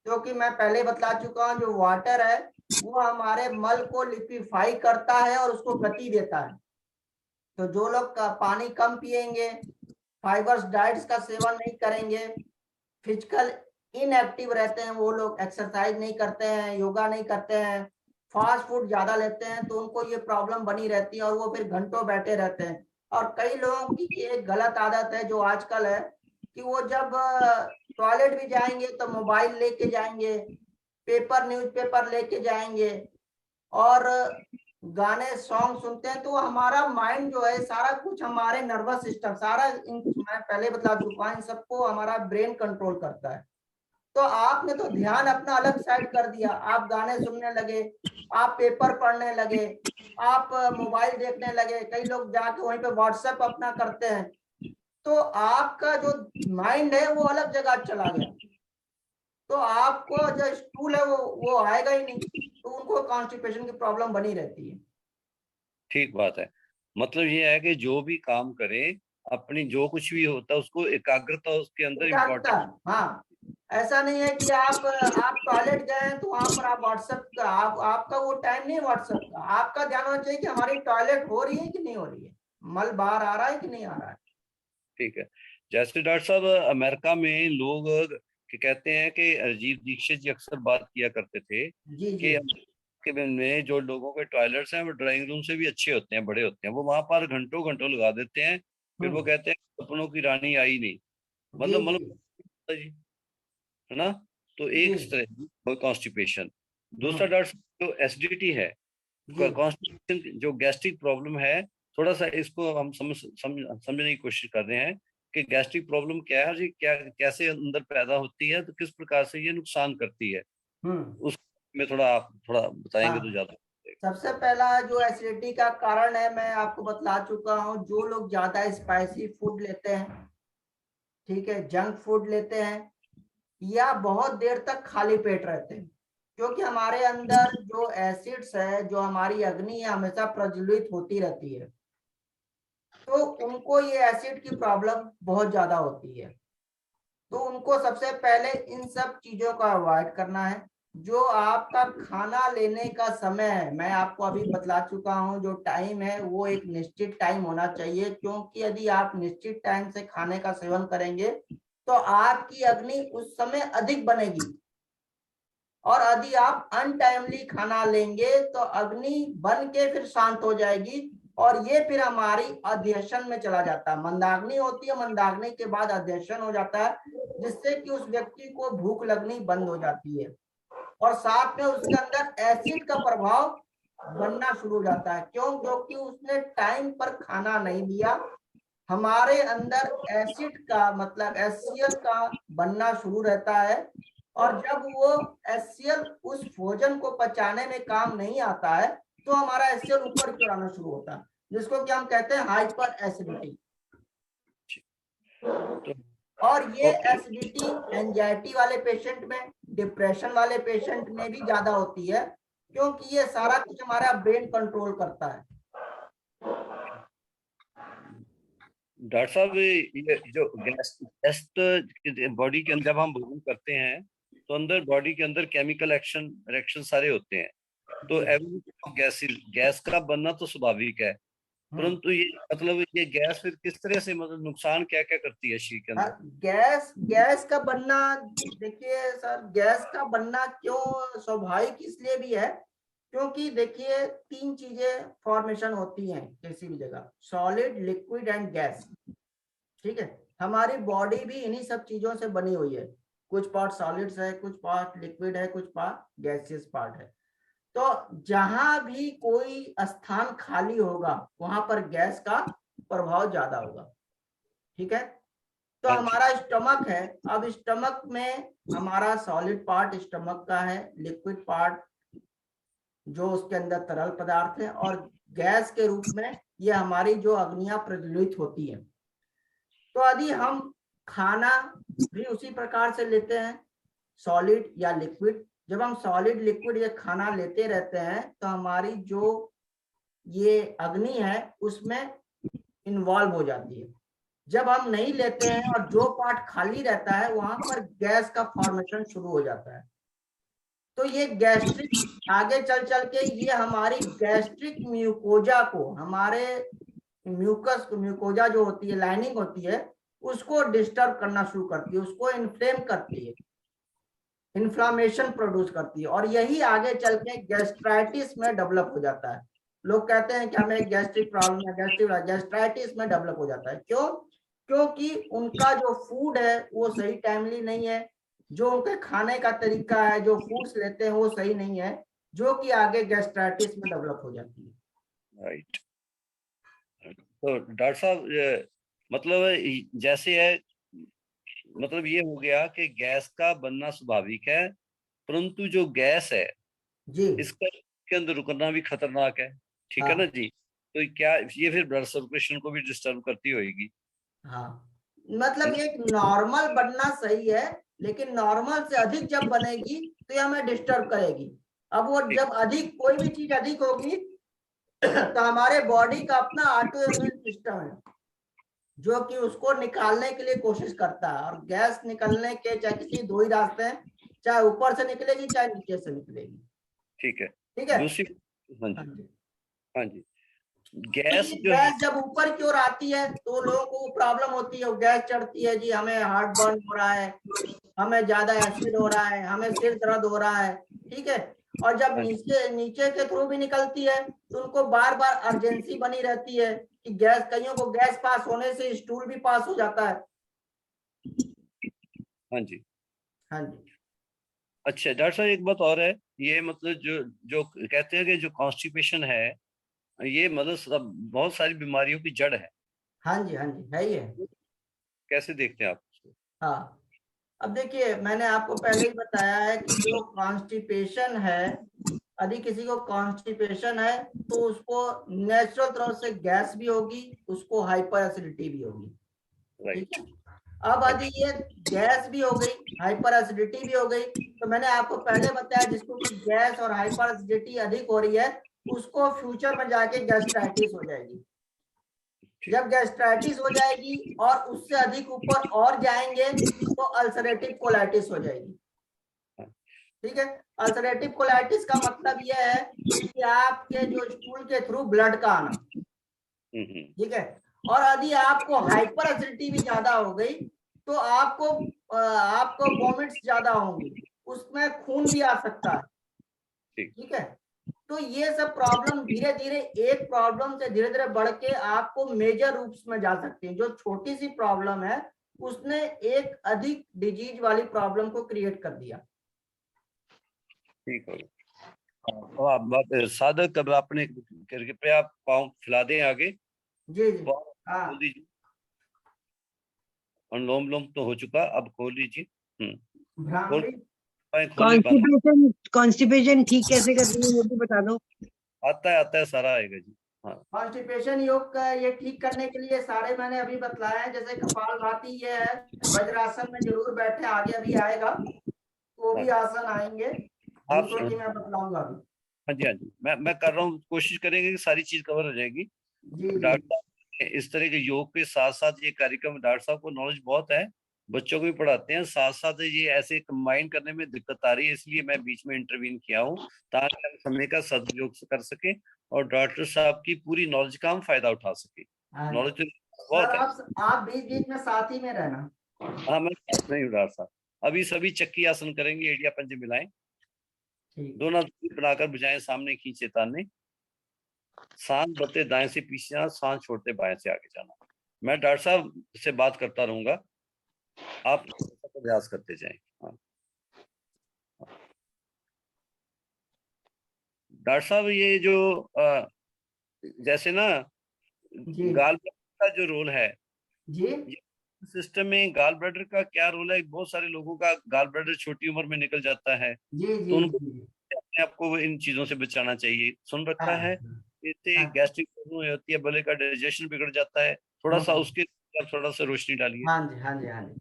S1: क्योंकि मैं पहले बतला चुका हूँ, जो वाटर है वो हमारे मल को लिक्विफाई करता है और उसको गति देता है। तो जो लोग पानी कम पिएंगे, फाइबर्स डाइट्स का सेवन नहीं करेंगे, फिजिकल इनएक्टिव रहते हैं, वो लोग एक्सरसाइज नहीं करते हैं, योगा नहीं करते हैं, फास्ट फूड ज्यादा लेते हैं, तो उनको ये प्रॉब्लम बनी रहती है और वो फिर घंटों बैठे रहते हैं। और कई लोगों की एक गलत आदत है जो आजकल है, कि वो जब टॉयलेट भी जाएंगे तो मोबाइल लेके जाएंगे, पेपर न्यूज़पेपर लेके जाएंगे, और गाने सॉन्ग सुनते हैं। तो हमारा माइंड जो है, सारा कुछ हमारे नर्वस सिस्टम, सारा मैं पहले बता चुका हूं, इन सबको हमारा ब्रेन कंट्रोल करता है। तो आपने तो ध्यान अपना अलग साइड कर दिया, आप गाने सुनने लगे, आप पेपर पढ़ने लगे, आप मोबाइल देखने लगे, कई लोग जाके वहीं पे व्हाट्सएप अपना करते हैं। तो आपका जो माइंड है वो अलग जगह चला गया, तो आपको जो स्टूल है वो आएगा ही नहीं, तो उनको कॉन्स्टिपेशन की प्रॉब्लम बनी रहती है।
S3: ठीक बात है। मतलब ये है कि जो भी काम करें, अपनी जो कुछ भी होता है उसको एकाग्रता उसके अंदर
S1: एकाग्रता,
S3: इम्पोर्टेंट।
S1: हाँ। ऐसा नहीं है कि आप टॉयलेट गए हैं तो वहां पर आप व्हाट्सएप का, आपका वो टाइम नहीं है व्हाट्सएप का। आपका ध्यान होना चाहिए कि हमारी टॉयलेट हो रही है कि नहीं हो रही है, मल बाहर आ रहा है कि नहीं आ रहा है।
S3: ठीक है। जैसे डॉक्टर साहब, अमेरिका में लोग कि कहते हैं कि अरिजीत दीक्षित जी अक्सर बात किया करते थे
S1: जी जी
S3: कि अमेरिका में जो लोगों के टॉयलेट्स हैं वो ड्राइंग रूम से भी अच्छे होते हैं, बड़े होते हैं, वो वहां पर घंटों घंटों लगा देते हैं, फिर वो
S1: हम्म
S3: कहते हैं सपनों की रानी आई नहीं।
S1: जी
S3: मतलब
S1: जी
S3: जी, है ना? तो
S1: जी
S3: एक तरह कॉन्स्टिपेशन। दूसरा
S1: हम्म
S3: डॉक्टर साहब, जो एसिडिटी है,
S1: जी
S3: कॉन्स्टिपेशन जो गैस्ट्रिक प्रॉब्लम है, थोड़ा सा इसको हम समझने की कोशिश कर रहे हैं कि गैस्ट्रिक प्रॉब्लम क्या है जी, क्या कैसे अंदर पैदा होती है, तो किस प्रकार से ये नुकसान करती है,
S1: हम्म
S3: उस में थोड़ा आप थोड़ा बताएंगे तो
S1: हाँ,
S3: ज्यादा।
S1: सबसे पहला जो एसिडिटी का कारण है मैं आपको बतला चुका हूँ, जो लोग ज्यादा स्पाइसी फूड लेते हैं, ठीक है, जंक फूड लेते हैं, या बहुत देर तक खाली पेट रहते हैं, क्योंकि हमारे अंदर जो एसिड्स है, जो हमारी अग्नि है, हमेशा प्रज्वलित होती रहती है, तो उनको ये एसिड की प्रॉब्लम बहुत ज्यादा होती है। तो उनको सबसे पहले इन सब चीजों का अवॉइड करना है। जो आपका खाना लेने का समय है, मैं आपको अभी बतला चुका हूं, जो टाइम है वो एक निश्चित टाइम होना चाहिए, क्योंकि यदि आप निश्चित टाइम से खाने का सेवन करेंगे तो आपकी अग्नि उस समय अधिक बनेगी, और यदि आप अनटाइमली खाना लेंगे तो अग्नि बन के फिर शांत हो जाएगी, और ये फिर हमारी अध्यशन में चला जाता है। मंदाग्नि होती है, मंदाग्नि के बाद अध्यशन हो जाता है, जिससे कि उस व्यक्ति को भूख लगनी बंद हो जाती है, और साथ में उसके अंदर एसिड का प्रभाव बनना शुरू हो जाता है। क्यों? क्योंकि उसने टाइम पर खाना नहीं लिया। हमारे अंदर एसिड का मतलब HCl का बनना शुरू रहता है, और जब वो HCl उस भोजन को पचाने में काम नहीं आता है तो हमारा HCl ऊपर की ओर आना शुरू होता है, जिसको कि हम कहते हैं हाइपर एसिडिटी। और ये एसिडिटी एंजाइटी वाले पेशेंट में, डिप्रेशन वाले पेशेंट में भी ज्यादा होती है, क्योंकि ये सारा कुछ हमारा ब्रेन कंट्रोल करता है।
S3: डॉक्टर साहब, ये जो गैस बॉडी के अंदर जब हम भोजन करते हैं तो अंदर बॉडी के अंदर केमिकल रिएक्शन सारे होते हैं, तो गैस का बनना तो स्वाभाविक है, परंतु ये मतलब ये गैस फिर किस तरह से मतलब नुकसान क्या क्या करती है शरीर के अंदर?
S1: गैस का बनना, देखिए सर, गैस का बनना क्यों स्वाभाविक इसलिए भी है, क्योंकि देखिए 3 चीजें फॉर्मेशन होती हैं किसी भी जगह, सॉलिड, लिक्विड एंड गैस। ठीक है, हमारी बॉडी भी इन्हीं सब चीजों से बनी हुई है, कुछ पार्ट सॉलिड्स है, कुछ पार्ट लिक्विड है, कुछ पार्ट गैसियस पार्ट है। तो जहां भी कोई स्थान खाली होगा वहां पर गैस का प्रभाव ज्यादा होगा। ठीक है, तो हमारा स्टमक है, अब स्टमक में हमारा सॉलिड पार्ट स्टमक का है, लिक्विड पार्ट जो उसके अंदर तरल पदार्थ है, और गैस के रूप में ये हमारी जो अग्नियां प्रज्वलित होती है। तो यदि हम खाना भी उसी प्रकार से लेते हैं, सॉलिड या लिक्विड, जब हम सॉलिड लिक्विड ये खाना लेते रहते हैं तो हमारी जो ये अग्नि है उसमें इन्वॉल्व हो जाती है। जब हम नहीं लेते हैं और जो पार्ट खाली रहता है वहां पर गैस का फॉर्मेशन शुरू हो जाता है। तो ये गैस्ट्रिक आगे चल चल के ये हमारी गैस्ट्रिक म्यूकोजा को, हमारे म्यूकोजा जो होती है, लाइनिंग होती है, उसको डिस्टर्ब करना शुरू करती है, उसको इन्फ्लेम करती है, इन्फ्लामेशन प्रोड्यूस करती है, और यही आगे चल के गैस्ट्राइटिस में डेवलप हो जाता है। लोग कहते हैं कि हमें गैस्ट्रिक प्रॉब्लम है, गैस्ट्राइटिस में डेवलप हो जाता है। क्यों? क्योंकि उनका जो फूड है वो सही टाइमली नहीं है, जो उनके खाने का तरीका है, जो फूड्स लेते हैं वो सही नहीं है, जो कि आगे गैस्ट्राइटिस में डेवलप हो जाती है।
S3: राइट। तो डॉक्टर साहब मतलब जैसे है, मतलब ये हो गया कि गैस का बनना स्वाभाविक है, परंतु जो गैस है
S1: जी
S3: इसका के अंदर रुकना भी खतरनाक है, ठीक है
S1: हाँ,
S3: ना जी? तो क्या ये फिर ब्लड सर्कुलेशन को भी डिस्टर्ब करती होगी?
S1: हाँ, मतलब एक नॉर्मल बनना सही है, लेकिन नॉर्मल से अधिक जब बनेगी तो ये हमें डिस्टर्ब करेगी। अब वो जब अधिक, कोई भी चीज अधिक होगी तो हमारे बॉडी का अपना ऑटो इम्यून सिस्टम है जो कि उसको निकालने के लिए कोशिश करता है, और गैस निकलने के चाहे किसी 2 ही रास्ते हैं, चाहे ऊपर से निकलेगी चाहे नीचे से निकलेगी।
S3: ठीक है।
S1: ठीक है,
S3: दूसरी, हाँ
S1: हाँ
S3: जी,
S1: जी।
S3: हाँ जी,
S1: तो
S3: गैस
S1: ये
S3: जो है,
S1: गैस जब ऊपर की ओर आती है तो लोगों को प्रॉब्लम होती है, गैस चढ़ती है जी, हमें हार्ट बर्न हो रहा है, हमें ज्यादा एसिड हो रहा है, हमें सिर दर्द हो रहा है। ठीक है, और जब
S3: हाँ जी,
S1: नीचे नीचे के थ्रू भी निकलती है तो उनको बार बार अर्जेंसी बनी रहती है कि गैस, कईयों को गैस पास होने से स्टूल भी पास हो जाता है।
S3: हाँ जी।
S1: हाँ जी,
S3: अच्छा डॉक्टर साहब, एक बात और है, ये मतलब जो जो कहते हैं कि जो कॉन्स्टिपेशन है, ये मतलब बहुत सारी बीमारियों की जड़ है,
S1: हाँ जी, हाँ जी, है ही है।
S3: कैसे देखते हैं आप उसको?
S1: हाँ, अब देखिए मैंने आपको पहले ही बताया है कि जो कॉन्स्टिपेशन है, यदि किसी को कॉन्स्टिपेशन है तो उसको नेचुरल तरह से गैस भी होगी, उसको हाइपर एसिडिटी भी होगी। ठीक
S3: राइट।
S1: है, अब यदि ये गैस भी हो गई, हाइपर एसिडिटी भी हो गई, तो मैंने आपको पहले बताया जिसको कि गैस और हाइपर एसिडिटी अधिक हो रही है उसको फ्यूचर में जाके गैस्ट्राइटिस हो जाएगी। जब गैस्ट्राइटिस हो जाएगी और उससे अधिक ऊपर और जाएंगे तो अल्सरेटिव कोलाइटिस हो जाएगी। ठीक है, अल्सरेटिव कोलाइटिस का मतलब यह है कि आपके जो स्टूल के थ्रू ब्लड का आना। ठीक है, और यदि आपको हाइपर एसिडिटी भी ज्यादा हो गई तो आपको वॉमिट्स ज्यादा होंगी, उसमें खून भी आ सकता है। ठीक है, तो ये सब प्रॉब्लम धीरे धीरे एक प्रॉब्लम से धीरे धीरे बढ़ के आपको मेजर रूप्स में जा सकती है। जो छोटी सी प्रॉब्लम है उसने एक अधिक डिजीज वाली प्रॉब्लम को क्रिएट कर दिया।
S3: ठीक हो गया। और आप बात साधक कब आपने कृपया आप पाँव फैला दें आगे,
S1: जी जी, हाँ,
S3: खोल दीजिए। अनुलोम विलोम तो हो चुका, अब खोल लीजिए।
S1: भ्रामरी
S3: खोलिए, बंद।
S5: कॉन्स्टिपेशन ठीक कैसे करते हैं वो भी बता दो।
S3: आता है सारा आएगा जी। हाँ,
S1: कॉन्स्टिपेशन योग का ये ठीक करने के लिए सारे मैंने अभी बतलाया है। जैसे कपालभाति ये है, वज्रासन में जरूर बैठे, आगे अभी आएगा वो भी आसन आएंगे,
S3: आप
S1: दूसरों की मैं बतलाऊंगा अभी।
S3: हाँ जी, मैं कर रहा हूँ, कोशिश करेंगे कि सारी चीज कवर हो जाएगी।
S1: जी जी,
S3: डॉक्टर साहब इस तरह के योग के साथ साथ ये कार्यक्रम, डॉक्टर साहब को नॉलेज बहुत है, बच्चों को भी पढ़ाते हैं, साथ साथ ये ऐसे कंबाइन करने में दिक्कत आ रही है, इसलिए मैं बीच में इंटरवीन किया हूँ ताकि हम समय का सदुपयोग कर सके और डॉक्टर साहब की पूरी नॉलेज का हम फायदा उठा सके।
S1: हाँ
S3: नॉलेज तो
S1: सर,
S3: बहुत है।
S1: आप बीच बीच में साथ ही में रहना।
S3: हाँ, मैं नहीं हूँ डॉक्टर साहब। अभी सभी चक्की आसन करेंगे, एडिया पंजे मिलाएं,
S1: ठीक,
S3: दोनों बनाकर बुझाएं, सामने खींचे ताने, सांस बढ़ते दाएं से पीछे जाना, सांस छोड़ते बाएं से आगे जाना। मैं डॉक्टर साहब से बात करता रहूंगा, आप अभ्यास करते जाएं। हाँ। डॉक्टर साहब ये जो जैसे ना
S1: जी
S3: गाल ब्लैडर का जो रोल है,
S1: जी
S3: सिस्टम में गाल ब्लैडर का क्या रोल है? बहुत सारे लोगों का गाल ब्लैडर छोटी उम्र में निकल जाता है,
S1: जी
S3: तो
S1: जी
S3: उनको
S1: जी,
S3: अपने आप को इन चीजों से बचाना चाहिए। सुन रखा
S1: हाँ
S3: है, इससे
S1: हाँ
S3: गैस्ट्रिक प्रॉब्लम होती है, गले का डाइजेशन बिगड़ जाता है, थोड़ा सा
S1: हाँ
S3: उसके थोड़ा सा रोशनी डालिए।
S1: हाँ जी, हाँ जी, हाँ जी।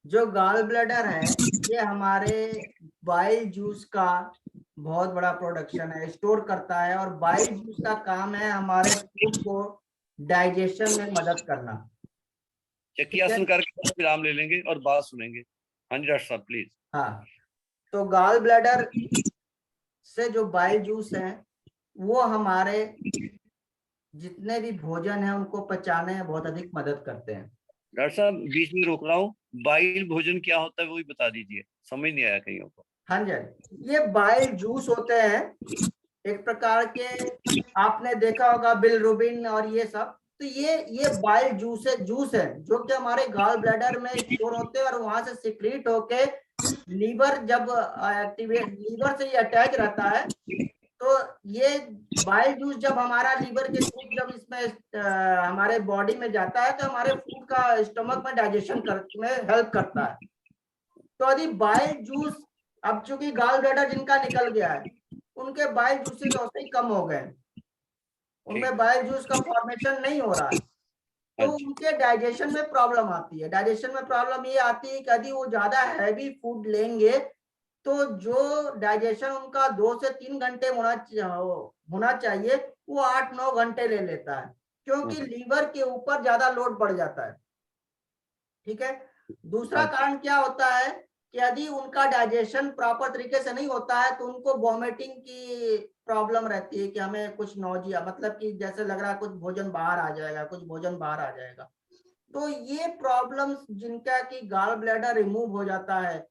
S1: जो गाल ब्लैडर है ये हमारे बाइल जूस का बहुत बड़ा प्रोडक्शन है, स्टोर करता है, और बाइल जूस का काम है हमारे फूड को डाइजेशन में मदद करना।
S3: चक्की
S1: ठीक है,
S3: आसन करके विराम ले लेंगे और बात सुनेंगे। हाँ जी डॉक्टर साहब प्लीज।
S1: हाँ, तो गाल ब्लैडर से जो बाइल जूस है वो हमारे जितने भी भोजन है उनको पचाने में बहुत अधिक मदद करते हैं।
S3: डॉक्टर साहब बीच में रोक रहा हूँ, बाइल भोजन क्या होता है वो भी बता दीजिए, समझ नहीं आया कहीं को।
S1: हाँ जी, ये बाइल जूस होते हैं एक प्रकार के, आपने देखा होगा बिलरुबिन और ये सब, तो ये बाइल जूस है जो कि हमारे गाल ब्लैडर में स्टोर होते हैं और वहां से सिक्रीट होके लीवर, जब एक्टिवेट लीवर से ये अटैच रहता है, तो ये बाइल जूस जब हमारा लीवर के थ्रू जब इसमें हमारे बॉडी में जाता है तो हमारे फूड का स्टमक में डाइजेशन में हेल्प करता है। तो यदि बाइल जूस, अब चूंकि गाल ब्लैडर जिनका निकल गया है उनके बाइल जूसेस होते ही कम हो गए, उनमें बाइल जूस का फॉर्मेशन नहीं हो रहा है, तो उनके डाइजेशन में प्रॉब्लम आती है। डाइजेशन में प्रॉब्लम ये आती है कि यदि वो ज्यादा हैवी फूड लेंगे तो जो डाइजेशन उनका 2 से 3 घंटे होना चाहिए वो 8-9 घंटे ले लेता है, क्योंकि लीवर के ऊपर ज्यादा लोड बढ़ जाता है। ठीक है, दूसरा कारण क्या होता है कि यदि उनका डाइजेशन प्रॉपर तरीके से नहीं होता है तो उनको वॉमिटिंग की प्रॉब्लम रहती है कि हमें कुछ नौजिया, मतलब कि जैसे लग रहा है कुछ भोजन बाहर आ जाएगा, कुछ भोजन बाहर आ जाएगा। तो ये प्रॉब्लम्स जिनका कि गाल ब्लैडर रिमूव हो जाता है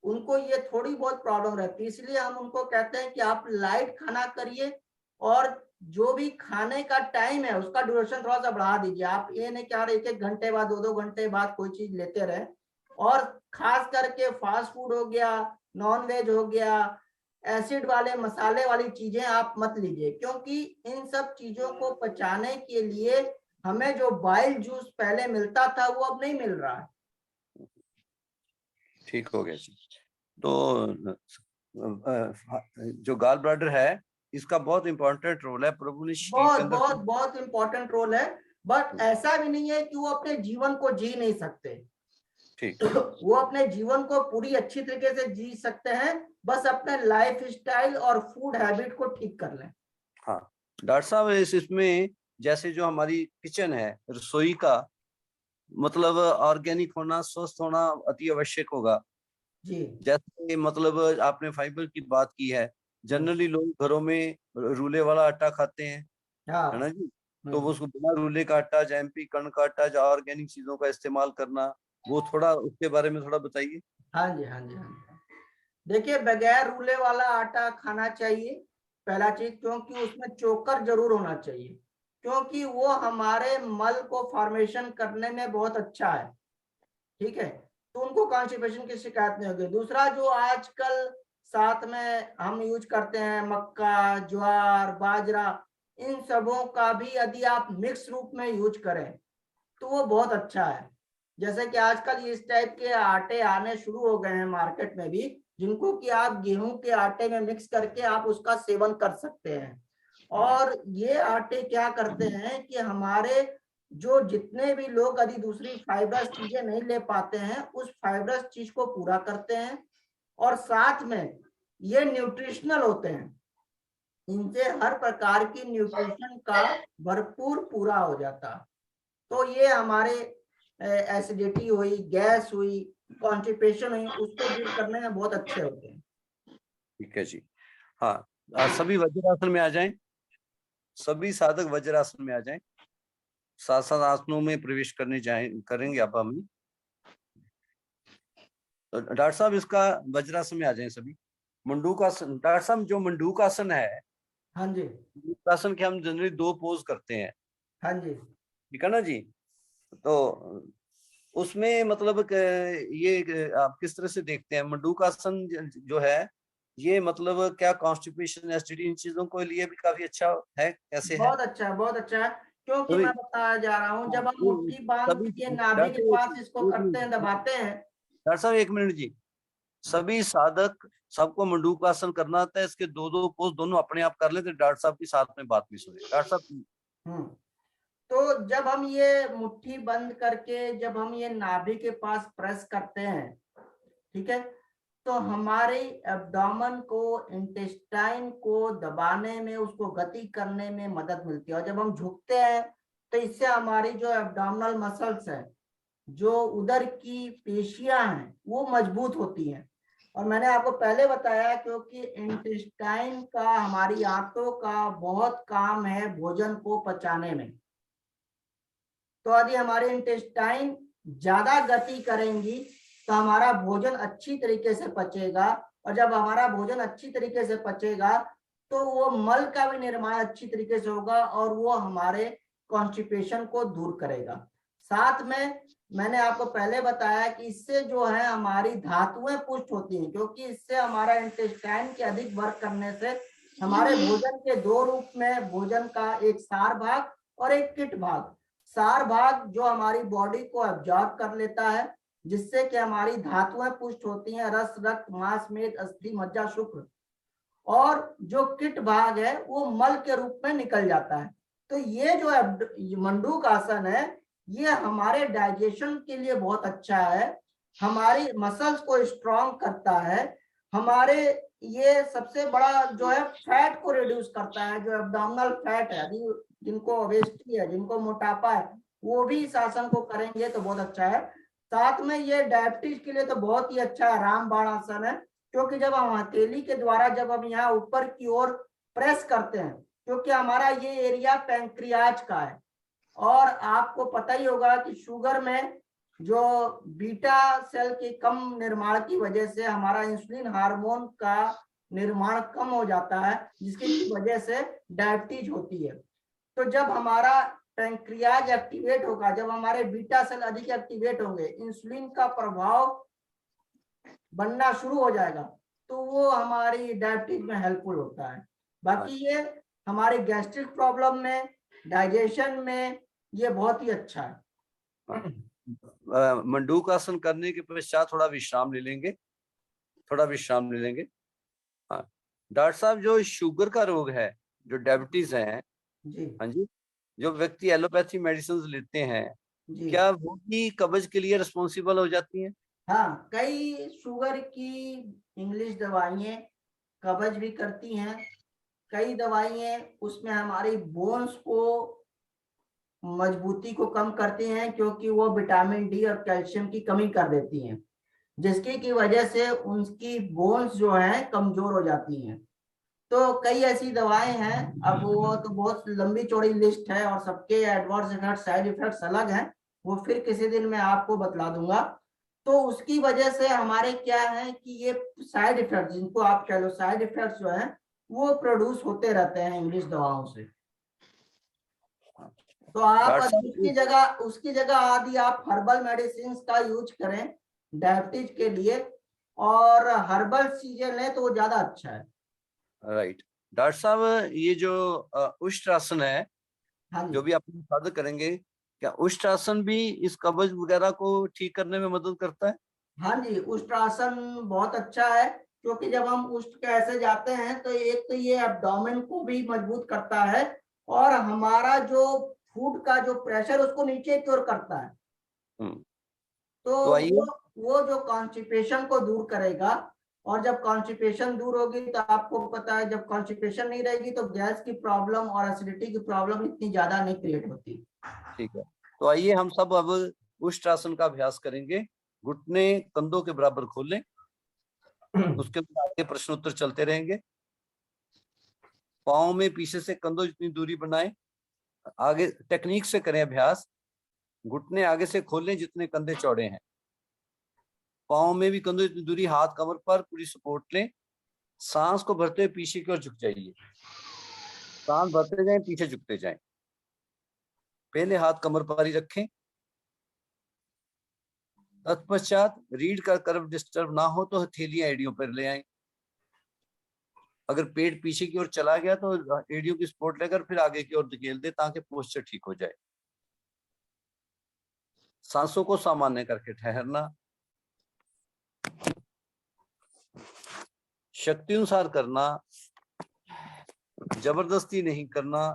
S1: उनको ये थोड़ी बहुत प्रॉब्लम रहती है, इसलिए हम उनको कहते हैं कि आप लाइट खाना करिए और जो भी खाने का टाइम है उसका ड्यूरेशन थोड़ा सा बढ़ा दीजिए। आप ये नहीं क्या 1-1 घंटे बाद 2-2 घंटे बाद कोई चीज लेते रहे, और खास करके फास्ट फूड हो गया, नॉन वेज हो गया, एसिड वाले मसाले वाली चीजें आप मत लीजिए, क्योंकि इन सब चीजों को पचाने के लिए हमें जो बाइल जूस पहले मिलता था वो अब नहीं मिल रहा है।
S3: ठीक हो गया जी। तो जो गाल ब्लैडर है इसका बहुत इंपॉर्टेंट रोल है, प्रभु ने शरीर के अंदर
S1: बहुत इंपॉर्टेंट रोल है, बट ऐसा भी नहीं है कि वो अपने जीवन को जी नहीं सकते।
S3: ठीक।
S1: वो अपने जीवन को पूरी अच्छी तरीके से जी सकते हैं, बस अपने लाइफ स्टाइल और फूड हैबिट को ठीक कर लें।
S3: हाँ डॉक्टर साहब, इसमें जैसे जो हमारी किचन है, रसोई का मतलब ऑर्गेनिक होना, स्वस्थ होना अति आवश्यक होगा।
S1: जी
S3: जैसे मतलब आपने फाइबर की बात की है, जनरली लोग घरों में रूले वाला आटा खाते हैं, है ना
S1: हाँ।
S3: जी। तो वो उसको बिना रूले का आटा, जैम्पी कण का आटा, या ऑर्गेनिक चीजों का इस्तेमाल करना, वो थोड़ा उसके बारे में थोड़ा बताइए।
S1: हाँ जी, हाँ जी, हाँ जी। देखिए, बगैर रूले वाला आटा खाना चाहिए, पहला चीज, क्योंकि उसमें चोकर जरूर होना चाहिए, क्योंकि वो हमारे मल को फॉर्मेशन करने में बहुत अच्छा है। ठीक है, तो उनको कॉन्स्टिपेशन की शिकायत नहीं होगी। दूसरा, जो आजकल साथ में हम यूज करते हैं, मक्का, ज्वार, बाजरा, इन सबों का भी यदि आप मिक्स रूप में यूज करें तो वो बहुत अच्छा है। जैसे कि आजकल इस टाइप के आटे आने शुरू हो गए हैं मार्केट में भी, जिनको कि आप गेहूं के आटे में मिक्स करके आप उसका सेवन कर सकते हैं। और ये आटे क्या करते हैं कि हमारे जो जितने भी लोग यदि दूसरी फाइबरस चीजें नहीं ले पाते हैं, उस फाइबरस चीज को पूरा करते हैं, और साथ में ये न्यूट्रिशनल होते हैं, इनसे हर प्रकार की न्यूट्रिशन का भरपूर पूरा हो जाता। तो ये हमारे एसिडिटी हुई, गैस हुई, कॉन्स्टिपेशन हुई, उसको दूर करने में बहुत अच्छे होते हैं।
S3: ठीक है जी। हाँ, सभी वज्रासन में आ जाएं, सभी साधक वज्रासन में आ जाएं, सात सात आसनों में प्रवेश करने जाए करेंगे अब हम। तो डॉक्टर साहब इसका वज्रासन में आ जाएं सभी। मंडूकासन, डॉक्टर साहब जो मंडूकासन है,
S1: हाँ जी,
S3: मंडूकासन के हम जनरली 2 पोज करते हैं,
S1: हाँ जी।
S3: ठीक है ना जी। तो उसमें मतलब ये आप किस तरह से देखते हैं मंडूकासन जो है, ये मतलब क्या कॉन्स्टिपेशन, एसिडिटी, इन चीजों के लिए भी काफी अच्छा है, कैसे है?
S1: बहुत अच्छा है, बहुत अच्छा है, क्योंकि
S3: सभी,
S1: मैं बताया जा रहा हूँ,
S3: हाँ,
S1: जब हम मुट्ठी बांध
S3: सभी
S1: के नाभि
S3: डॉक्टर
S1: के पास इसको
S3: एक
S1: करते हैं,
S3: मिनट,
S1: दबाते हैं।
S3: डॉक्टर साहब 1 मिनट जी। सभी साधक, सबको मंडूकासन करना आता है, इसके 2-2 पोज दोनों अपने आप कर लेते, डॉक्टर साहब की साथ में बात भी सुने डॉक्टर साहब।
S1: हम्म तो जब हम ये मुट्ठी बंद करके जब हम ये नाभि के पास प्रेस करते हैं, ठीक है, तो हमारे एब्डोमेन को, इंटेस्टाइन को दबाने में, उसको गति करने में मदद मिलती है। और जब हम झुकते हैं तो इससे हमारी जो एब्डोमिनल मसल्स है, जो उदर की पेशियां हैं, वो मजबूत होती हैं। और मैंने आपको पहले बताया, क्योंकि इंटेस्टाइन का, हमारी आंतों का बहुत काम है भोजन को पचाने में। तो यदि हमारे इंटेस्टाइन ज्यादा गति करेंगी तो हमारा भोजन अच्छी तरीके से पचेगा, और जब हमारा भोजन अच्छी तरीके से पचेगा तो वो मल का भी निर्माण अच्छी तरीके से होगा, और वो हमारे कॉन्स्टिपेशन को दूर करेगा। साथ में मैंने आपको पहले बताया कि इससे जो है हमारी धातुएं पुष्ट होती हैं, क्योंकि इससे हमारा इंटेस्टाइन के अधिक वर्क करने से हमारे भोजन के 2 रूप में, भोजन का एक सार भाग और एक किट भाग। सार भाग जो हमारी बॉडी को एब्जॉर्ब कर लेता है, जिससे कि हमारी धातुएं पुष्ट होती हैं, रस, रक्त, मांस, मेद, अस्थि, मज्जा, शुक्र। और जो किट भाग है वो मल के रूप में निकल जाता है। तो ये जो मंडूक आसन है, ये हमारे डाइजेशन के लिए बहुत अच्छा है, हमारी मसल्स को स्ट्रॉन्ग करता है, हमारे ये सबसे बड़ा जो है फैट को रिड्यूस करता है, जो एब्डोमिनल फैट है, जिनको ओबेसिटी है, जिनको मोटापा है, वो भी इस आसन को करेंगे तो बहुत अच्छा है। साथ में ये डायबिटीज के लिए तो बहुत ही अच्छा है, रामबाण आसन है, क्योंकि जब हम हथेली के द्वारा जब हम यहाँ ऊपर की ओर प्रेस करते हैं, क्योंकि हमारा ये एरिया पैंक्रियाज का है, और आपको पता ही होगा कि शुगर में जो बीटा सेल के कम निर्माण की वजह से हमारा इंसुलिन हार्मोन का निर्माण कम हो जाता है, जिसकी वजह से डायबिटीज होती है। तो जब हमारा पैंक्रियाज एक्टिवेट होगा, जब हमारे बीटा सेल अधिक एक्टिवेट होंगे, इंसुलिन का प्रभाव बनना शुरू हो जाएगा, तो वो हमारी डायबिटीज में हेल्पफुल होता है। बाकी ये हमारे गैस्ट्रिक प्रॉब्लम में, डाइजेशन में ये बहुत ही अच्छा है।
S3: मंडूकासन करने के पश्चात थोड़ा विश्राम ले लेंगे, थोड़ा विश्राम ले लेंगे। हाँ डॉक्टर साहब, जो शुगर का रोग है, जो डायबिटीज है,
S1: जी
S3: हाँ जी, जो व्यक्ति एलोपैथी मेडिसिन लेते हैं,
S1: जी
S3: क्या वो भी कब्ज के लिए रिस्पॉन्सिबल हो जाती हैं?
S1: हाँ, कई शुगर की इंग्लिश दवाइयाँ कब्ज भी करती हैं। कई दवाइयाँ उसमें हमारी बोन्स को मजबूती को कम करती हैं, क्योंकि वो विटामिन डी और कैल्शियम की कमी कर देती हैं, जिसकी की वजह से उनकी बोन्स जो है कमजोर हो जाती हैं। तो कई ऐसी दवाएं हैं, अब वो तो बहुत लंबी चौड़ी लिस्ट है और सबके एडवर्स इफेक्ट साइड इफेक्ट्स अलग हैं, वो फिर किसी दिन मैं आपको बतला दूंगा। तो उसकी वजह से हमारे क्या है कि ये साइड इफेक्ट, जिनको आप कह लो साइड इफेक्ट्स जो है वो प्रोड्यूस होते रहते हैं इंग्लिश दवाओं से। तो आप
S3: डॉक्टर
S1: अगर उसकी
S3: साहब,
S1: जगह यदि आप हर्बल मेडिसिन का यूज करें डायबिटीज के लिए और हर्बल चीजें लें तो वो ज्यादा अच्छा है।
S3: राइट। डॉक्टर साहब, ये जो उष्ट्रासन है,
S1: हाँ जी।
S3: जो भी आप साधक करेंगे, क्या उष्ट्रासन भी इस कब्ज वगैरह को ठीक करने में मदद करता है?
S1: हाँ जी, उष्ट्रासन बहुत अच्छा है, क्योंकि जब हम उष्ट के ऐसे जाते हैं तो एक तो ये एब्डोमेन को भी मजबूत करता है और हमारा जो फूड का जो प्रेशर उसको नीचे की ओर करता है।
S3: हम्म,
S1: तो
S3: तो आइए।
S1: वो जो कॉन्स्टिपेशन को दूर करेगा। और जब कॉन्स्टिपेशन दूर होगी तो आपको पता है, जब कॉन्स्टिपेशन नहीं रहेगी तो गैस की प्रॉब्लम और एसिडिटी की प्रॉब्लम इतनी ज्यादा नहीं क्रिएट होती।
S3: ठीक है, तो आइए हम सब अब उष्ट्रासन का अभ्यास करेंगे। घुटने कंधों के बराबर खोलें, उसके बाद आगे प्रश्न उत्तर चलते रहेंगे। पाँव में पीछे से कंधों जितनी दूरी बनाएं, आगे टेक्निक से करें अभ्यास। घुटने आगे से खोलें जितने कंधे चौड़े हैं, पाँव में भी कंधों जितनी दूरी, हाथ कमर पर पूरी सपोर्ट लें। सांस को भरते हुए पीछे की ओर झुक जाइए, सांस भरते जाएं, पीछे झुकते जाएं। पहले हाथ कमर पर ही रखें। तत्पश्चात रीढ़ का कर्व डिस्टर्ब ना हो तो हथेलियां एड़ियों पर ले आए। अगर पेट पीछे की ओर चला गया तो एड़ियों की सपोर्ट लेकर फिर आगे की ओर धकेल दे ताकि पोस्चर ठीक हो जाए। सांसों को सामान्य करके ठहरना, शक्ति अनुसार करना, जबरदस्ती नहीं करना,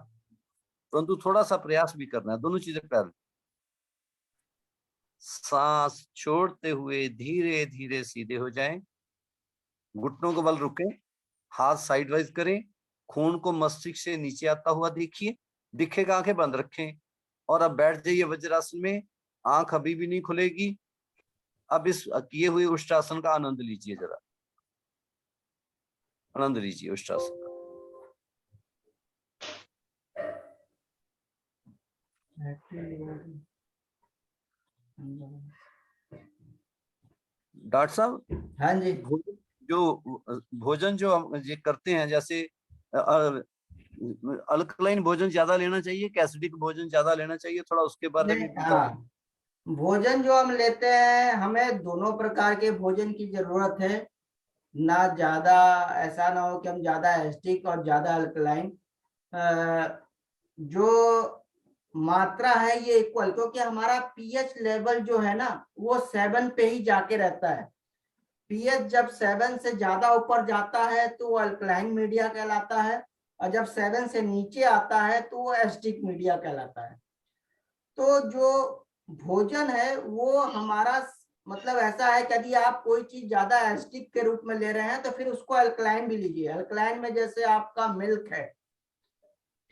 S3: परंतु थोड़ा सा प्रयास भी करना है, दोनों चीजें कर। सांस छोड़ते हुए धीरे धीरे सीधे हो जाएं, घुटनों को बल रुकें, हाथ साइड वाइज करें, खून को मस्तिष्क से नीचे आता हुआ देखिए, दिखेगा, आंखें बंद रखें और अब बैठ जाइए वज्रासन में। आंख अभी भी नहीं खुलेगी। अब इस किए हुए उष्ट्रासन का आनंद लीजिए, जरा आनंद लीजिए उष्ट्रासन का। डॉक्टर साहब,
S1: हाँ जी।
S3: भोजन जो हम ये करते हैं, जैसे अल्कलाइन भोजन ज्यादा लेना चाहिए, एसिडिक भोजन ज्यादा लेना चाहिए, थोड़ा उसके बारे में
S1: नहीं,
S3: बता।
S1: हाँ, भोजन जो हम लेते हैं हमें दोनों प्रकार के भोजन की जरूरत है। ना ज्यादा, ऐसा ना हो कि हम ज्यादा एसिडिक और ज्यादा अल्कलाइन। जो मात्रा है ये इक्वल, क्योंकि हमारा पीएच लेवल जो है ना वो 7 पे ही जाके रहता है। पीएच जब 7 से ज्यादा ऊपर जाता है तो वो अल्कलाइन मीडिया कहलाता है, और जब 7 से नीचे आता है तो वो एसिडिक मीडिया कहलाता है। तो जो भोजन है वो हमारा मतलब ऐसा है कि यदि आप कोई चीज ज्यादा एसिडिक के रूप में ले रहे हैं तो फिर उसको अल्कलाइन भी लीजिए। अल्कलाइन में जैसे आपका मिल्क है,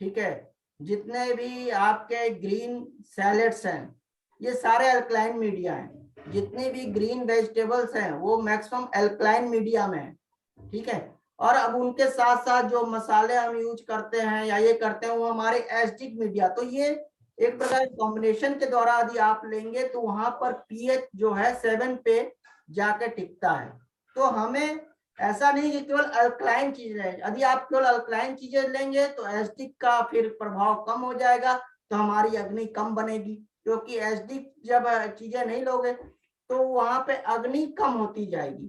S1: ठीक है, जितने भी आपके ग्रीन सैलेड्स हैं ये सारे अल्कलाइन मीडिया हैं। जितने भी ग्रीन वेजिटेबल्स हैं वो मैक्सिमम अल्कलाइन मीडिया में है, ठीक है। और अब उनके साथ साथ जो मसाले हम यूज करते हैं या ये करते हैं वो हमारे एसिडिक मीडिया। तो ये एक प्रकार कॉम्बिनेशन के द्वारा यदि आप लेंगे तो वहां पर पीएच जो है 7 पे जाके टिकता है। तो हमें ऐसा नहीं कि केवल अल्कलाइन चीजें, यदि आप केवल अल्कलाइन चीजें लेंगे तो एसिडिक का फिर प्रभाव कम हो जाएगा, तो हमारी अग्नि कम बनेगी। क्योंकि एसिडिक जब चीजें नहीं लोगे तो वहां पे अग्नि कम होती जाएगी।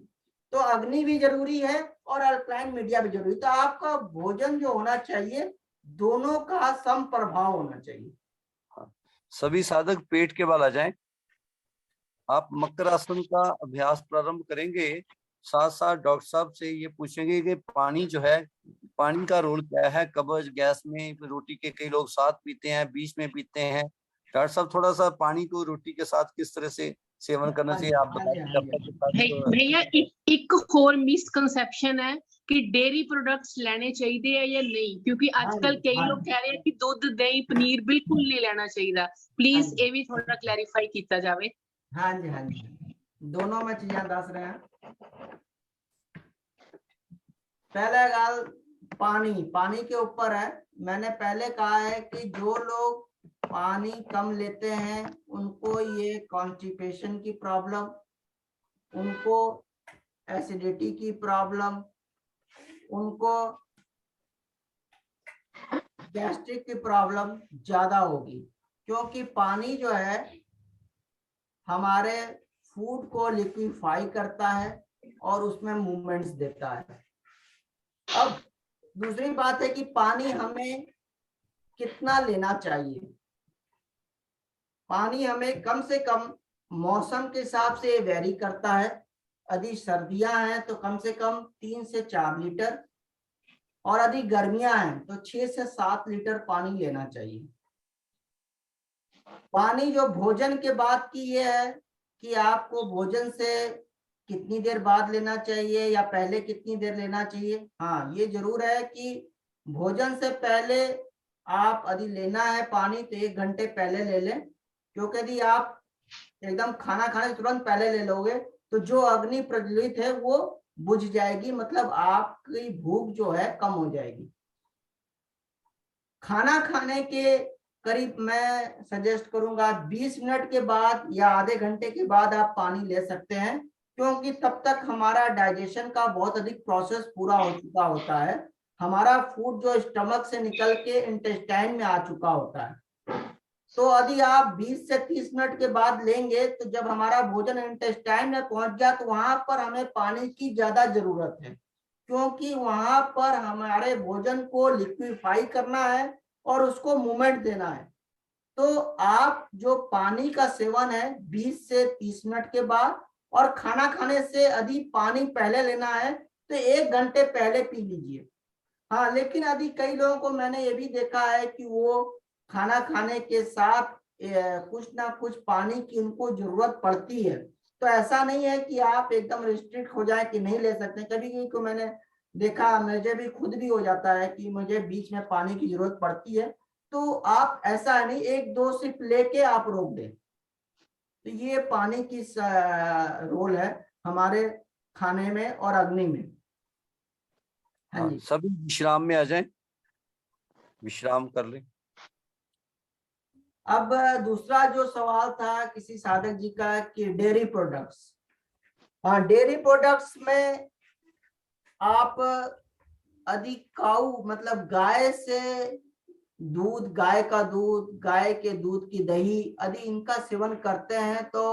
S1: तो अग्नि भी जरूरी है और अल्कलाइन मीडिया भी जरूरी। तो आपका भोजन जो होना चाहिए दोनों का सम प्रभाव होना चाहिए।
S3: सभी साधक पेट के बल आ जाएं। आप मकर आसन का अभ्यास प्रारंभ करेंगे, साथ साथ डॉक्टर साहब से ये पूछेंगे कि पानी जो है, पानी का रोल क्या है कब्ज गैस में। रोटी के कई लोग साथ पीते हैं, बीच में पीते हैं, डॉक्टर साहब थोड़ा सा पानी को रोटी के साथ किस तरह से सेवन करना चाहिए आप
S1: हाँ
S3: बता
S1: जी,
S3: दीजिए।
S1: हाँ जी।
S3: आपका जो साथ
S4: भैया एक होर मिसकंसेप्शन है कि डेयरी प्रोडक्ट्स लेने चाहिए है या नहीं, क्योंकि
S1: हाँ
S4: आजकल
S1: जी,
S4: कई
S1: हाँ
S4: लोग
S1: जी,
S4: कह रहे हैं कि दूध दही पनीर बिल्कुल नहीं लेना चाहिए।
S1: हाँ
S4: प्लीज
S1: जी,
S4: ये भी थोड़ा क्लैरिफाई किया जावे।
S1: हाँ जी, हाँ जी, दोनों में चीजें दस रहे हैं। पहले गल पानी पानी के ऊपर है। मैंने पहले कहा है कि जो लोग पानी कम लेते हैं उनको ये कॉन्स्टिपेशन की प्रॉब्लम, उनको एसिडिटी की प्रॉब्लम, उनको गैस्ट्रिक की प्रॉब्लम ज्यादा होगी, क्योंकि पानी जो है हमारे फूड को लिक्विफाई करता है और उसमें मूवमेंट्स देता है। अब दूसरी बात है कि पानी हमें कितना लेना चाहिए। पानी हमें कम से कम मौसम के हिसाब से वेरी करता है। यदि सर्दियां हैं तो कम से कम 3 से 4 लीटर, और यदि गर्मियां हैं तो 6 से 7 लीटर पानी लेना चाहिए। पानी जो भोजन के बाद की ये है कि आपको भोजन से कितनी देर बाद लेना चाहिए या पहले कितनी देर लेना चाहिए। हाँ, ये जरूर है कि भोजन से पहले आप यदि लेना है पानी तो 1 घंटे पहले ले लें, क्योंकि यदि आप एकदम खाना खाने से तुरंत पहले ले लोगे तो जो अग्नि प्रज्वलित है वो बुझ जाएगी, मतलब आपकी भूख जो है कम हो जाएगी। खाना खाने के करीब मैं सजेस्ट करूंगा 20 मिनट के बाद या आधे घंटे के बाद आप पानी ले सकते हैं, क्योंकि तब तक हमारा डाइजेशन का बहुत अधिक प्रोसेस पूरा हो चुका होता है। हमारा फूड जो स्टमक से निकल के इंटेस्टाइन में आ चुका होता है। तो यदि आप 20 से 30 मिनट के बाद लेंगे तो जब हमारा भोजन इंटेस्टाइन में पहुंच गया तो वहां पर हमें पानी की ज्यादा जरूरत है, क्योंकि वहां पर हमारे भोजन को लिक्विफाई करना है और उसको मूवमेंट देना है। तो आप जो पानी का सेवन है 20 से 30 मिनट के बाद, और खाना खाने से यदि पानी पहले लेना है तो 1 घंटे पहले पी लीजिए। हाँ, लेकिन यदि कई लोगों को मैंने ये भी देखा है कि वो खाना खाने के साथ कुछ ना कुछ पानी की उनको जरूरत पड़ती है, तो ऐसा नहीं है कि आप एकदम रिस्ट्रिक्ट हो जाए कि नहीं ले सकते। कभी कभी को मैंने देखा, मुझे भी खुद भी हो जाता है कि मुझे बीच में पानी की जरूरत पड़ती है, तो आप ऐसा नहीं 1-2 सिप लेके आप रोक दें। तो ये पानी की रोल है हमारे खाने में और अग्नि में। हाँ जी,
S3: सभी विश्राम में आ जाएं, विश्राम कर लें।
S1: अब दूसरा जो सवाल था किसी साधक जी का कि डेयरी प्रोडक्ट्स। हाँ, डेयरी प्रोडक्ट्स में आप यदि काऊ मतलब गाय से दूध, गाय का दूध, गाय के दूध की दही यदि इनका सेवन करते हैं तो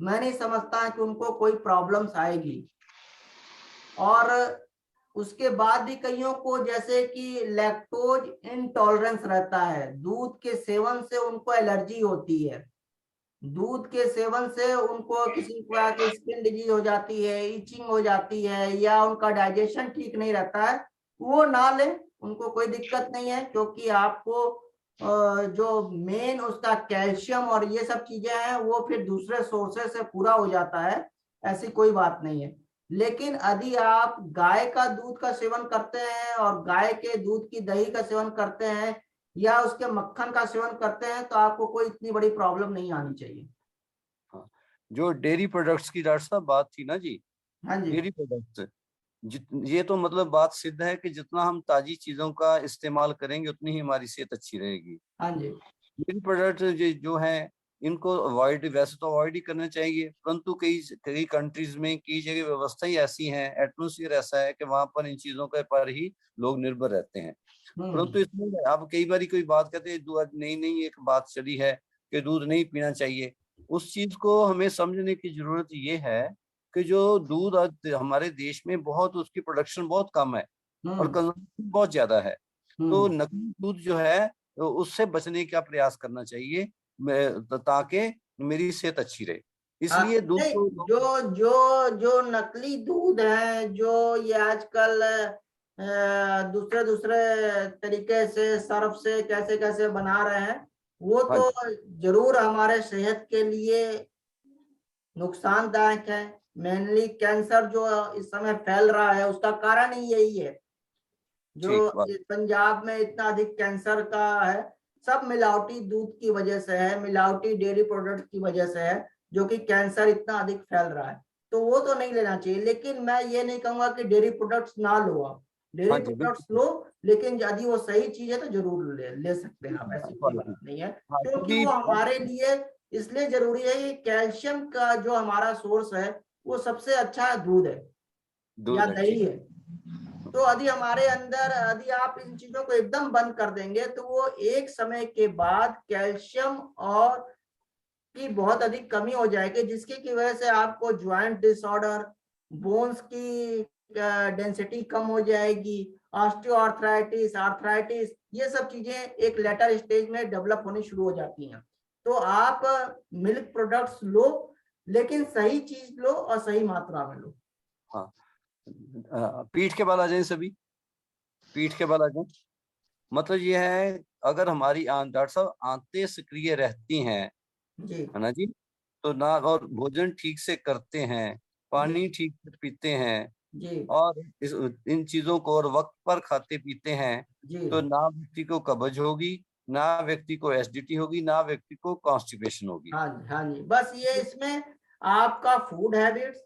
S1: मैं नहीं समझता कि उनको कोई प्रॉब्लम्स आएगी। और उसके बाद भी कईयों को जैसे कि लैक्टोज इंटॉलरेंस रहता है, दूध के सेवन से उनको एलर्जी होती है, दूध के सेवन से उनको किसी प्रकार की स्किन डिजीज हो जाती है, इचिंग हो जाती है, या उनका डाइजेशन ठीक नहीं रहता है, वो ना लें, उनको कोई दिक्कत नहीं है, क्योंकि आपको जो मेन उसका कैल्शियम और ये सब चीजें हैं वो फिर दूसरे सोर्सेस से पूरा हो जाता है, ऐसी कोई बात नहीं है। लेकिन यदि आप गाय का दूध का सेवन करते हैं और गाय के दूध की दही का सेवन करते हैं या उसके मक्खन का सेवन करते हैं तो आपको कोई इतनी बड़ी प्रॉब्लम नहीं आनी चाहिए।
S3: जो डेयरी प्रोडक्ट्स की डॉक्टर साहब बात थी ना जी,
S1: हाँ जी,
S3: डेयरी प्रोडक्ट्स ये तो मतलब बात सिद्ध है कि जितना हम ताजी चीजों का इस्तेमाल करेंगे उतनी ही हमारी सेहत अच्छी रहेगी।
S1: हाँ जी,
S3: डेयरी प्रोडक्ट जो है इनको अवॉइड, वैसे तो अवॉइड ही करना चाहिए, परंतु कई कई कंट्रीज में कई जगह व्यवस्था ही ऐसी है, एटमोसफियर ऐसा है कि वहां पर इन चीजों के पर ही लोग निर्भर रहते हैं। परंतु इसमें आप कई बार कोई बात कहते हैं दूध नहीं नहीं, एक बात चली है कि दूध नहीं पीना चाहिए। उस चीज को हमें समझने की जरूरत ये है कि जो दूध आज हमारे देश में बहुत, उसकी प्रोडक्शन बहुत कम है और कंजम्पशन बहुत ज्यादा है। तो नकली दूध जो है तो उससे बचने का प्रयास करना चाहिए ताकि मेरी सेहत अच्छी रहे। इसलिए दूध
S1: नहीं,
S3: को
S1: जो जो जो नकली दूध है, जो ये आजकल दूसरे दूसरे तरीके से सर्फ से कैसे कैसे बना रहे हैं, वो तो जरूर हमारे सेहत के लिए नुकसानदायक है। मेनली कैंसर जो इस समय फैल रहा है उसका कारण ही यही है। जो
S3: ठीक बात।
S1: इस पंजाब में इतना अधिक कैंसर का है, सब मिलावटी दूध की वजह से है, मिलावटी डेयरी प्रोडक्ट की वजह से है, जो कि कैंसर इतना अधिक फैल रहा है। तो वो तो नहीं लेना चाहिए, लेकिन मैं ये नहीं कहूंगा कि डेयरी प्रोडक्ट्स ना लो आप, डेयरी
S3: हाँ जी,
S1: प्रोडक्ट्स
S3: बिल्कुल।
S1: लो, लेकिन यदि वो सही चीज है तो जरूर ले सकते हैं आप, ऐसी कोई बात नहीं है।
S3: हाँ,
S1: क्योंकि
S3: क्योंकि
S1: वो हमारे लिए इसलिए जरूरी है कि कैल्शियम का जो हमारा सोर्स है वो सबसे अच्छा दूध है या
S3: दूध है।
S1: दही
S3: ठीक।
S1: है। तो यदि हमारे अंदर यदि आप इन चीजों को एकदम बंद कर देंगे तो वो एक समय के बाद कैल्शियम और की बहुत अधिक कमी हो जाएगी, जिसकी की वजह से आपको ज्वाइंट डिसऑर्डर, बोन्स की डेंसिटी कम हो जाएगी, ऑस्टियोआर्थराइटिस, आर्थराइटिस, ये सब चीजें एक लेटर स्टेज में डेवलप होनी शुरू हो जाती हैं। तो आप मिल्क प्रोडक्ट्स लो, लेकिन सही चीज लो और सही मात्रा में लो।
S3: हाँ, पीठ के बल आ जाए सभी, पीठ के बल आ जाए। मतलब ये है, अगर हमारी डॉक्टर साहब आंतें सक्रिय रहती हैं,
S1: जी
S3: है ना जी, तो ना, और भोजन ठीक से करते हैं,
S1: जी
S3: पानी ठीक से पीते हैं,
S1: जी
S3: और इन चीजों को और वक्त पर खाते पीते हैं,
S1: जी।
S3: तो ना व्यक्ति को कब्ज होगी, ना व्यक्ति को एसिडिटी होगी, ना व्यक्ति को कॉन्स्टिपेशन होगी।
S1: हाँ जी, हाँ जी, बस ये इसमें आपका फूड हैबिट्स,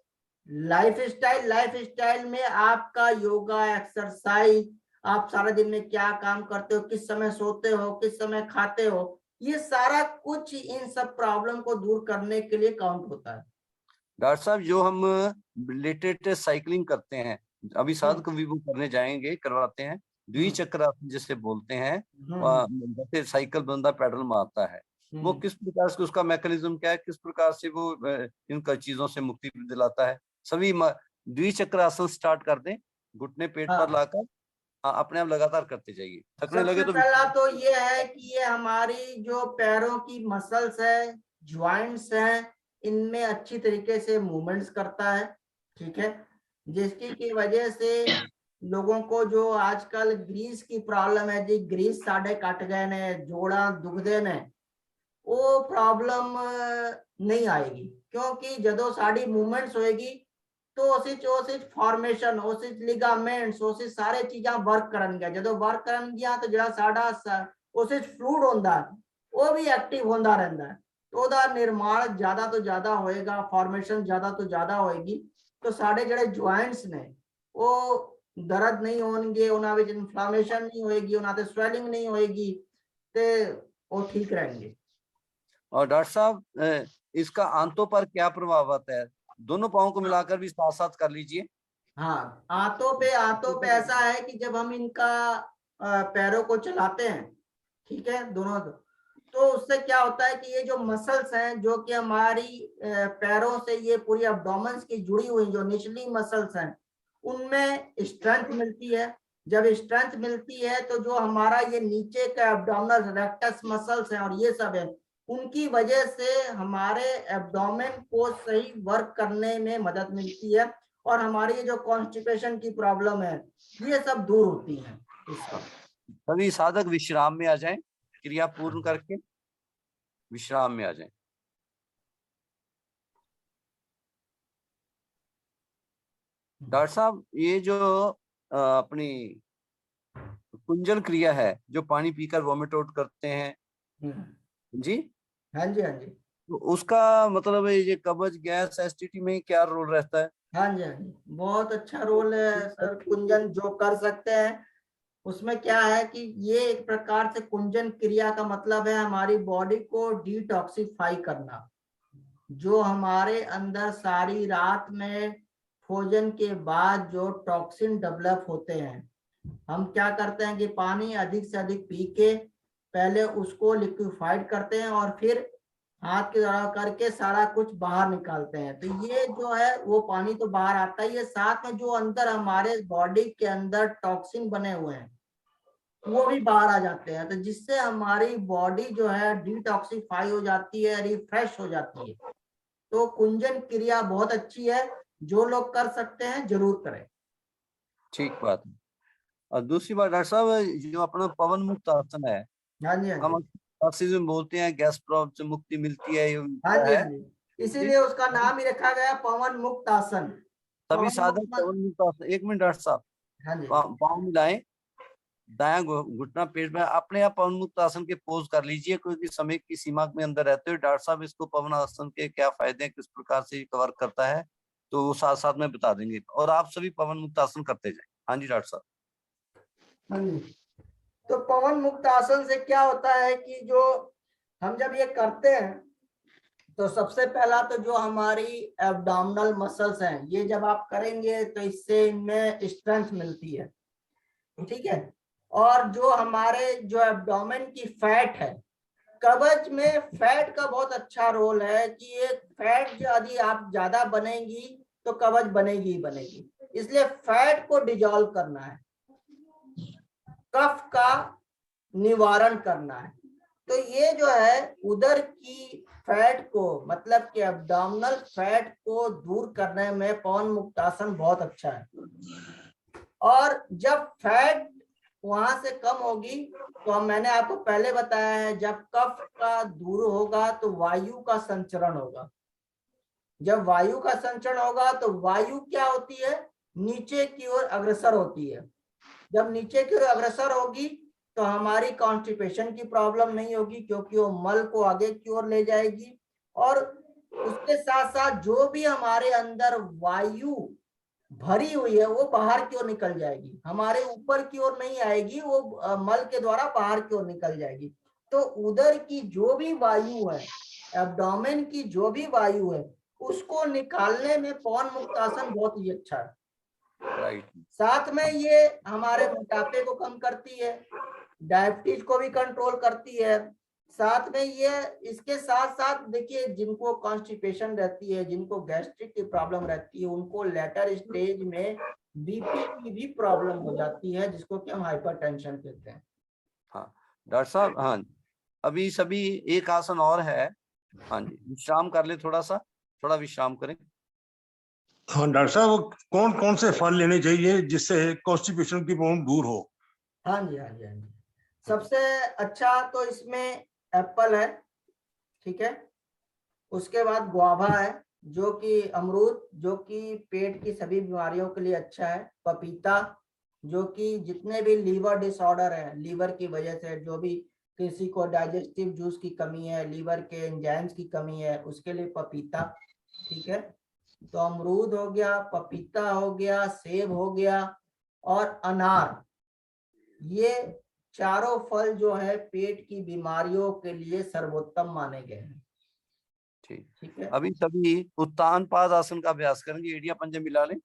S1: लाइफ स्टाइल में आपका योगा, एक्सरसाइज, आप सारा दिन में क्या काम करते हो, किस समय सोते हो, किस समय खाते हो, ये सारा कुछ इन सब प्रॉब्लम को दूर करने के लिए काउंट होता है।
S3: डॉक्टर साहब, जो हम रिलेटेड साइकिलिंग करते हैं, अभी
S1: हम्म
S3: साधक भी वो करने जाएंगे, करवाते हैं,
S1: हम्म
S3: द्विचक्र आसन जिसे बोलते हैं।
S1: हम्म
S3: जैसे साइकिल बंदा पैडल मारता है, वो
S1: हम्म।
S3: किस प्रकार से, उसका मैकेनिज्म क्या है, किस प्रकार से वो इन चीजों से मुक्ति दिलाता है। सभी द्विचक्र आसन स्टार्ट कर दें, घुटने पेट पर
S1: हाँ,
S3: लाकर, अपने आप लगातार करते जाइए, थकने लगे
S1: सबसे
S3: तो
S1: पहला तो ये है कि ये हमारी जो पैरों की मसल्स है, ज्वाइंट्स हैं, इनमें अच्छी तरीके से मूवमेंट्स करता है, ठीक है, जिसकी की वजह से लोगों को जो आजकल ग्रीस की प्रॉब्लम है जी, ग्रीस साढ़े कट गए ने, जोड़ा दुखदे ने, वो प्रॉब्लम नहीं आएगी, क्योंकि जदों साड़ी मूवमेंट्स होएगी तो उसी फॉर्मेशन, उसी लिगामेंट्स, उसी सारे चीजा वर्क करनगे, जदों वर्क करनगियां तो जड़ा साडा उसी फ्लूइड होंदा है वो भी एक्टिव होंदा रहंदा है, तो ओदा निर्माण ज्यादा तो ज्यादा होएगा, फॉर्मेशन ज्यादा तो ज्यादा होएगी, तो साडे जड़े ज्वाइंट्स ने वो दर्द नहीं होणगे, उन्हां विच इन्फ्लामेशन नहीं होएगी, उन्हां ते स्वेलिंग नहीं होएगी, ते वो ठीक रहेंगे।
S3: और डॉक्टर साहब, इसका आंतों पर क्या प्रभाव आता है? दोनों पाँव को मिलाकर भी साथ साथ कर लीजिए।
S1: हाँ, आंतों पे ऐसा है कि जब हम इनका पैरों को चलाते हैं, ठीक है, दोनों, तो उससे क्या होता है कि ये जो मसल्स हैं जो कि हमारी पैरों से ये पूरी अब्डोमेन की जुड़ी हुई जो निचली मसल्स हैं, उनमें स्ट्रेंथ मिलती है। जब स्ट्रेंथ मिलती है तो जो हमारा ये नीचे का एब्डोमिनल रेक्टस मसल्स हैं और ये सब है, उनकी वजह से हमारे एब्डोमेन को सही वर्क करने में मदद मिलती है, और हमारी ये जो कॉन्स्टिपेशन की प्रॉब्लम है ये सब दूर होती है इस वक्त।
S3: सभी साधक विश्राम में आ जाएं, क्रिया पूर्ण करके विश्राम में आ जाएं। डॉक्टर साहब, ये जो अपनी कुंजल क्रिया है, जो पानी पीकर वॉमिट आउट करते हैं जी,
S1: हाँ जी, हाँ जी,
S3: तो उसका मतलब है, ये कब्ज, गैस, एसिडिटी में क्या रोल रहता है?
S1: हाँ जी, हाँ जी, बहुत अच्छा रोल है सर, कुंजन जो कर सकते हैं उसमें क्या है कि ये एक प्रकार से कुंजन क्रिया का मतलब है हमारी बॉडी को डिटॉक्सिफाई करना। जो हमारे अंदर सारी रात में भोजन के बाद जो टॉक्सिन डेवलप होते हैं, हम क्या करते हैं कि पानी अधिक से अधिक पी के पहले उसको लिक्विफाइड करते हैं और फिर हाथ के द्वारा करके सारा कुछ बाहर निकालते हैं, तो ये जो है वो पानी तो बाहर आता ही है, साथ में जो अंदर हमारे बॉडी के अंदर टॉक्सिन बने हुए हैं वो भी बाहर आ जाते हैं, तो जिससे हमारी बॉडी जो है डिटॉक्सिफाई हो जाती है, रिफ्रेश हो जाती है। तो कुंजन क्रिया बहुत अच्छी है, जो लोग कर सकते हैं जरूर करें।
S3: ठीक बात है। और दूसरी बात डॉक्टर साहब, जो अपना पवन मुक्त आसन है,
S1: हाँ जी, हाँ
S3: हम
S1: जी,
S3: ऑक्सीजन बोलते हैं, गैस प्रॉब्लम से मुक्ति मिलती है, ये
S1: हाँ जी,
S3: है।
S1: जी। इसीलिए उसका नाम ही रखा गया पवन मुक्त आसन।
S3: सभी
S1: पवन
S3: साधक
S1: मुक्त-
S3: पवन मुक्त आसन। 1 मिनट डॉक्टर साहब,
S1: हाँ जी,
S3: पाँव मिलाएं, दायां घुटना पेट में, अपने आप पवन मुक्त आसन के पोज कर लीजिए, क्योंकि समय की सीमा में अंदर रहते हुए डॉक्टर साहब इसको पवन आसन के क्या फायदे हैं, किस प्रकार से कवर करता है, तो वो साथ साथ में बता देंगे, और आप सभी पवन मुक्त आसन करते जाएं। हाँ जी डॉक्टर साहब।
S1: हाँ जी। तो पवन मुक्त आसन से क्या होता है कि जो हम जब ये करते हैं तो सबसे पहला तो जो हमारी एब्डोमिनल मसल्स हैं, ये जब आप करेंगे तो इससे इनमें स्ट्रेंथ मिलती है, ठीक है। और जो हमारे जो एब्डोमेन की फैट है, कवच में फैट का बहुत अच्छा रोल है कि ये फैट जो यदि आप ज्यादा बनेगी तो कवच बनेगी ही बनेगी, इसलिए फैट को डिजॉल्व करना है, कफ का निवारण करना है। तो ये जो है उदर की फैट को, मतलब कि एब्डोमिनल फैट को दूर करने में पवन मुक्तासन बहुत अच्छा है। और जब फैट वहां से कम होगी तो मैंने आपको पहले बताया है, जब कफ का दूर होगा तो वायु का संचरण होगा। जब वायु का संचरण होगा तो वायु क्या होती है, नीचे की ओर अग्रसर होती है। जब नीचे की ओर अग्रसर होगी तो हमारी कॉन्स्टिपेशन की प्रॉब्लम नहीं होगी, क्योंकि वो मल को आगे की ओर ले जाएगी। और उसके साथ साथ जो भी हमारे अंदर वायु भरी हुई है वो बाहर की ओर निकल जाएगी, हमारे ऊपर की ओर नहीं आएगी, वो मल के द्वारा बाहर की ओर निकल जाएगी। तो उदर की जो भी वायु है, एब्डोमेन की जो भी वायु है, उसको निकालने में पवन मुक्तासन बहुत ही अच्छा है।
S3: राइट।
S1: साथ में ये हमारे मोटापे को कम करती है, डायबिटीज को भी कंट्रोल करती है। साथ में ये इसके साथ साथ देखिए, जिनको कॉन्स्टिपेशन रहती है, जिनको गैस्ट्रिक की प्रॉब्लम रहती है, उनको लेटर स्टेज में बीपी की भी प्रॉब्लम हो जाती है, जिसको कि हम हाइपरटेंशन कहते हैं।
S3: हाँ डॉक्टर साहब, हाँ अभी सभी एक आसन और है। हाँ जी, विश्राम कर ले, थोड़ा विश्राम करें।
S6: हाँ डॉक्टर साहब, वो कौन कौन से फल लेने चाहिए जिससे कॉन्स्टिपेशन की प्रॉब्लम दूर हो?
S1: हाँ जी, हाँ जी, हाँ जी। सबसे अच्छा तो इसमें एप्पल है, ठीक है। उसके बाद गुआवा है, जो कि अमरूद, जो कि पेट की सभी बीमारियों के लिए अच्छा है। पपीता, जो कि जितने भी लीवर डिसऑर्डर है, लीवर की वजह से जो भी किसी को डाइजेस्टिव जूस की कमी है, लीवर के एंजाइम्स की कमी है, उसके लिए पपीता, ठीक है। तो अमरूद हो गया, पपीता हो गया, सेब हो गया और अनार, ये चारों फल जो है पेट की बीमारियों के लिए सर्वोत्तम माने गए हैं। ठीक है।
S3: अभी सभी उत्तान पाद आसन का अभ्यास करेंगे, एड़ियां पंजे मिला लें।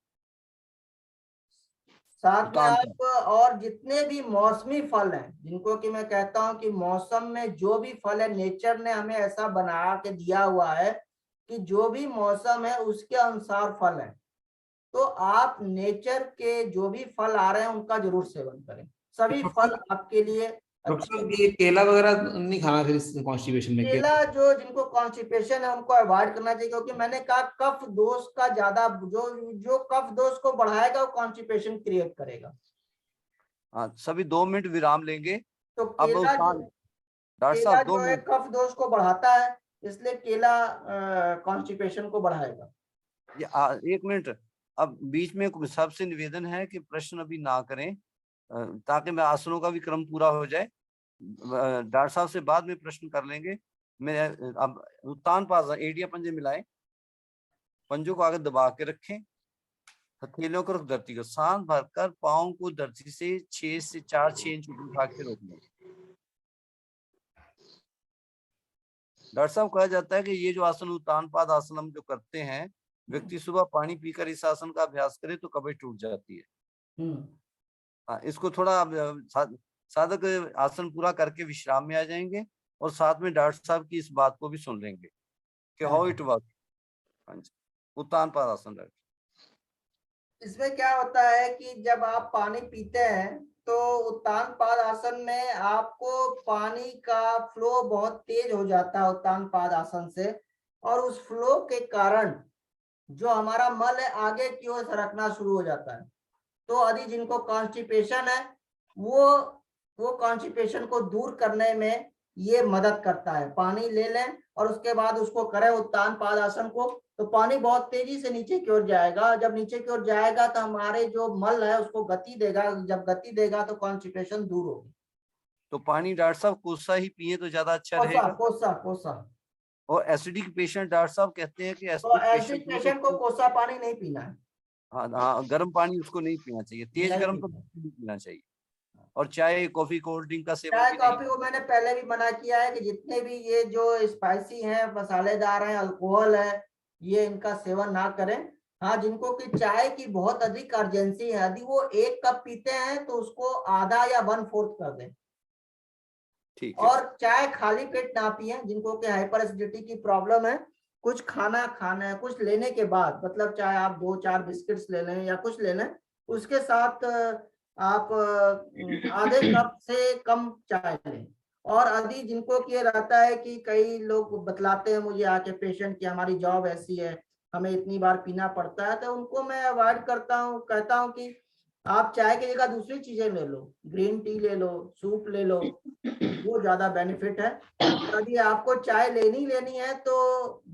S1: साथ में आप और जितने भी मौसमी फल हैं, जिनको कि मैं कहता हूं कि मौसम में जो भी फल है, नेचर ने हमें ऐसा बना के दिया हुआ है कि जो भी मौसम है उसके अनुसार फल है। तो आप नेचर के जो भी फल आ रहे हैं उनका जरूर सेवन करें, सभी फल आपके लिए अच्छे हैं।
S2: ये केला वगैरह नहीं खाना फिर इस कॉन्स्टिपेशन में?
S1: केला जो जिनको कॉन्स्टिपेशन है उनको अवॉइड करना चाहिए, क्योंकि मैंने कहा कफ दोष का ज्यादा, जो कफ दोष को बढ़ाएगा वो कॉन्स्टिपेशन क्रिएट करेगा।
S3: हाँ, सभी 2 मिनट विराम लेंगे।
S1: तो
S3: अब
S1: केला
S3: डॉक्टर साहब 2
S1: जो है
S3: मिनट।
S1: कफ दोष को बढ़ाता है, इसलिए केला कॉन्स्टिपेशन को बढ़ाएगा।
S3: 1 मिनट। अब बीच में सबसे निवेदन है कि प्रश्न अभी ना करें, ताकि मैं आसनों का भी क्रम पूरा हो जाए। डॉक्टर साहब से बाद में प्रश्न कर लेंगे। मैं अब उत्तान पाद, एड़ियां पंजे मिलाएं, पंजों को आगे दबा के रखें, हथेलियों को रख धरती को, सांस भरकर पाँव को धरती से 6 से 4-6 इंच ऊपर उठा के रोक लें। डॉक्टर साहब, कहा जाता है कि ये जो आसन उत्तान पाद आसन हम जो करते हैं, व्यक्ति सुबह पानी पीकर इस आसन का अभ्यास करे तो कब्ज टूट जाती है। हाँ, इसको थोड़ा साधक आसन पूरा करके विश्राम में आ जाएंगे, और साथ में डॉक्टर साहब की इस बात को भी सुन लेंगे कि हाउ इट वर्क। हाँ जी, उत्तान पाद आसन।
S1: इसमें क्या होता है कि जब आप पानी पीते हैं तो उत्तान पाद आसन में आपको पानी का फ्लो बहुत तेज हो जाता है उत्तान पाद आसन से, और उस फ्लो के कारण जो हमारा मल है आगे की ओर सरकना शुरू हो जाता है। तो यदि जिनको कॉन्स्टिपेशन है वो कॉन्स्टिपेशन को दूर करने में ये मदद करता है। पानी ले लें और उसके बाद उसको करें उत्तान पादासन को, तो पानी बहुत तेजी से नीचे की ओर जाएगा। जब नीचे की ओर जाएगा तो हमारे जो मल है उसको गति देगा, जब गति देगा तो कॉन्स्टिपेशन दूर होगी।
S3: तो पानी डॉक्टर साहब कोसा ही पिए तो ज्यादा अच्छा
S1: कोसा
S3: रहेगा।
S1: कोसा कोसा।
S3: और एसिडिक पेशेंट डॉक्टर साहब कहते हैं कि
S1: तो
S3: एसिडिक
S1: एसिड पेशेंट को कोसा पानी नहीं पीना है,
S3: हाँ हाँ, गर्म पानी उसको नहीं पीना चाहिए, तेज
S1: नहीं
S3: गर्म तो
S1: पीना।
S3: नहीं पीना चाहिए। और चाय कॉफी कोल्ड ड्रिंक का सेवन
S1: चाय
S3: भी नहीं।
S1: कॉफी को मैंने पहले भी मना किया है कि जितने भी ये जो स्पाइसी हैं, मसालेदार हैं, अल्कोहल है, ये इनका सेवन ना करें। हाँ, जिनको कि चाय की बहुत अधिक अर्जेंसी है, यदि वो 1 कप पीते हैं तो उसको आधा या 1/4 कर दें।
S3: ठीक है।
S1: और चाय खाली पेट ना पिए। जिनको कि हाइपर एसिडिटी की प्रॉब्लम है, कुछ खाना खाना है, कुछ लेने के बाद, मतलब चाहे आप 2-4 बिस्किट्स ले लें या कुछ ले लें, उसके साथ आप आधे कप से कम चाय लें। और यदि जिनको कि ये रहता है कि कई लोग बतलाते हैं मुझे आके पेशेंट की हमारी जॉब ऐसी है, हमें इतनी बार पीना पड़ता है, तो उनको मैं अवॉइड करता हूँ, कहता हूँ कि आप चाय की जगह दूसरी चीजें ले लो, ग्रीन टी ले लो, सूप ले लो, वो ज्यादा बेनिफिट है। यदि आपको चाय लेनी है तो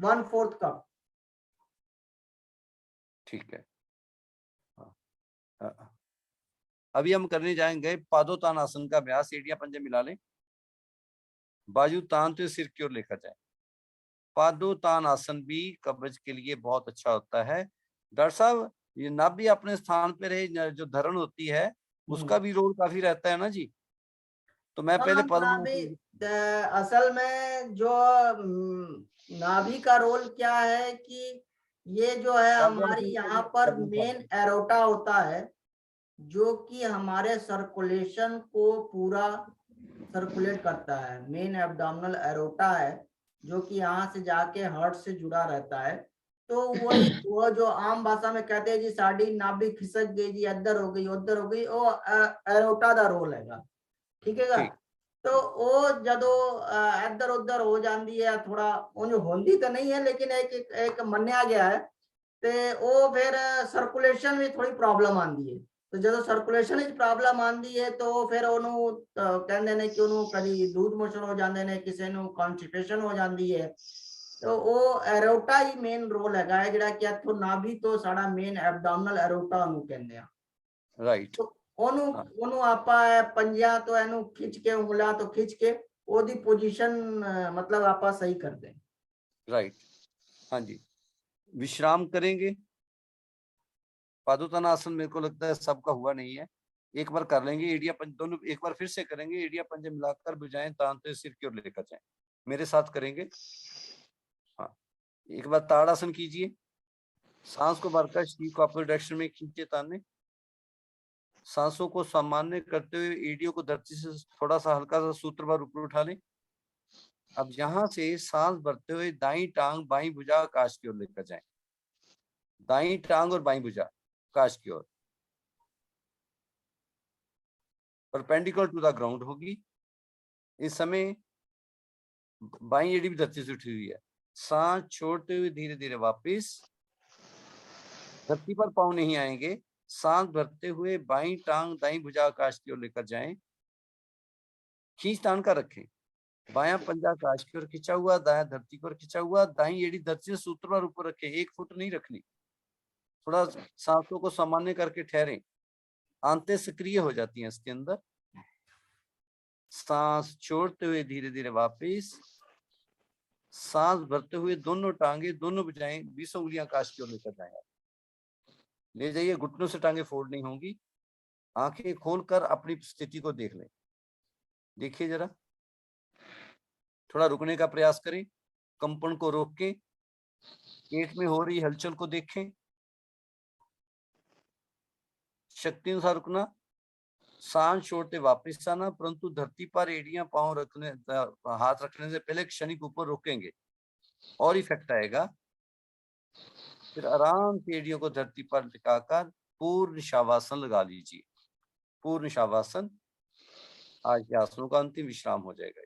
S1: 1/4 कप।
S3: ठीक है। हाँ, हाँ। अभी हम करने जाएंगे पादोतानासन का अभ्यास। एड़ियां पंजे मिला लें, बाजू तानते सिर की ओर लेकर जाए। पादोतानासन भी कब्ज के लिए बहुत अच्छा होता है। डॉक्टर साहब, ये नाभि अपने स्थान पे रहे, जो धरण होती है उसका भी रोल काफी रहता है ना जी। तो मैं पहले
S1: नाभि, असल में जो नाभि का रोल क्या है कि ये जो है हमारी यहाँ पर मेन एरोटा होता है, जो कि हमारे सर्कुलेशन को पूरा सर्कुलेट करता है। मेन एब्डोमिनल एरोटा है जो कि यहाँ से जाके हार्ट से जुड़ा रहता है। तो वही वो जो आम भाषा में कहते हैं जी साड़ी नाभि खिसक गई जी, अद्दर हो गई उधर हो गई, वो एरोटा का रोल है। ठीक है।
S3: ठीक।
S1: तो वो जदों इधर उधर हो जाती है, थोड़ा उन्हें होंदी तो नहीं है, लेकिन एक मन्या गया है ते वो फिर सर्कुलेशन में थोड़ी प्रॉब्लम आती है। तो जो सर्कुलेशन में प्रॉब्लम आती है तो फिर ਉਹਨੂੰ ਕਹਿੰਦੇ ਨੇ कि ਉਹਨੂੰ कभी लूज मोशन हो जाते हैं, किसी ਨੂੰ कॉन्स्टिपेशन हो जाती है। तो वो एरोटा ही मेन रोल है ਜਿਹੜਾ कि ਇੱਥੋਂ ਨਾਭੀ ਤੋਂ ਸਾਡਾ ਮੇਨ ਐਬਡੋਮਨਲ एरोटा ਉਹਨੂੰ ਕਹਿੰਦੇ ਆ।
S3: राइट।
S1: तो ਉਹਨੂੰ ਆਪਾਂ पंजियां तो ਇਹਨੂੰ खिंच के, ਉਂਗਲਾਂ तो खिंच के ਉਹਦੀ पोजीशन मतलब ਆਪਾਂ सही कर दें।
S3: राइट। हाँ जी, विश्राम करेंगे। पादोतानासन मेरे को लगता है सबका हुआ नहीं है, एक बार कर लेंगे। एड़िया पंजे दोनों एक बार फिर से करेंगे। एड़िया पंजे मिलाकर भुजाएं तानते सिर की ओर लेकर जाएं। मेरे साथ करेंगे। हाँ, एक बार ताड़ासन कीजिए। सांस को भरकर शरीर को अपर डायरेक्शन में खींचे ताने। सांसों को सामान्य करते हुए एड़ियों को धरती से थोड़ा सा हल्का सा सूत्रभर ऊपर उठा लें। अब यहां से सांस भरते हुए दाई टांग बाई भुजा आकाश की ओर लेकर जाएं। दाई टांग और बाई भुजा आकाश की ओर परपेंडिकुलर टू द ग्राउंड होगी। इस समय बाई एड़ी भी धरती से उठी हुई है। सांस छोड़ते हुए धीरे धीरे वापस धरती पर पांव नहीं आएंगे। सांस भरते हुए बाई टांग दाई भुजा आकाश की ओर लेकर जाएं। खींच तान कर रखें। बायां पंजा आकाश की ओर खिंचा हुआ, दायां धरती की ओर खिंचा हुआ। दाई एड़ी धरती से सूत्र पर ऊपर रखें, 1 फुट नहीं रखनी। थोड़ा सांसों को सामान्य करके ठहरें। आंतें सक्रिय हो जाती हैं इसके अंदर। सांस छोड़ते हुए धीरे धीरे वापस। सांस भरते हुए दोनों टांगे दोनों भुजाएं 20 उंगलियां आकाश की ओर लेकर जाएं। ले जाइए, घुटनों से टांगे फोल्ड नहीं होंगी। आंखें खोलकर अपनी स्थिति को देख लें। देखिए जरा, थोड़ा रुकने का प्रयास करें। कंपन को रोक के पेट में हो रही हलचल को देखें। शक्ति अनुसार रुकना, सांस छोड़ते वापस आना, परंतु धरती पर एड़ियां पांव रखने हाथ रखने से पहले क्षणिक ऊपर रोकेंगे और इफेक्ट आएगा। फिर आराम से एड़ियों को धरती पर टिकाकर पूर्ण शवासन लगा लीजिए। पूर्ण शवासन। आज के आसनों का अंतिम विश्राम हो जाएगा।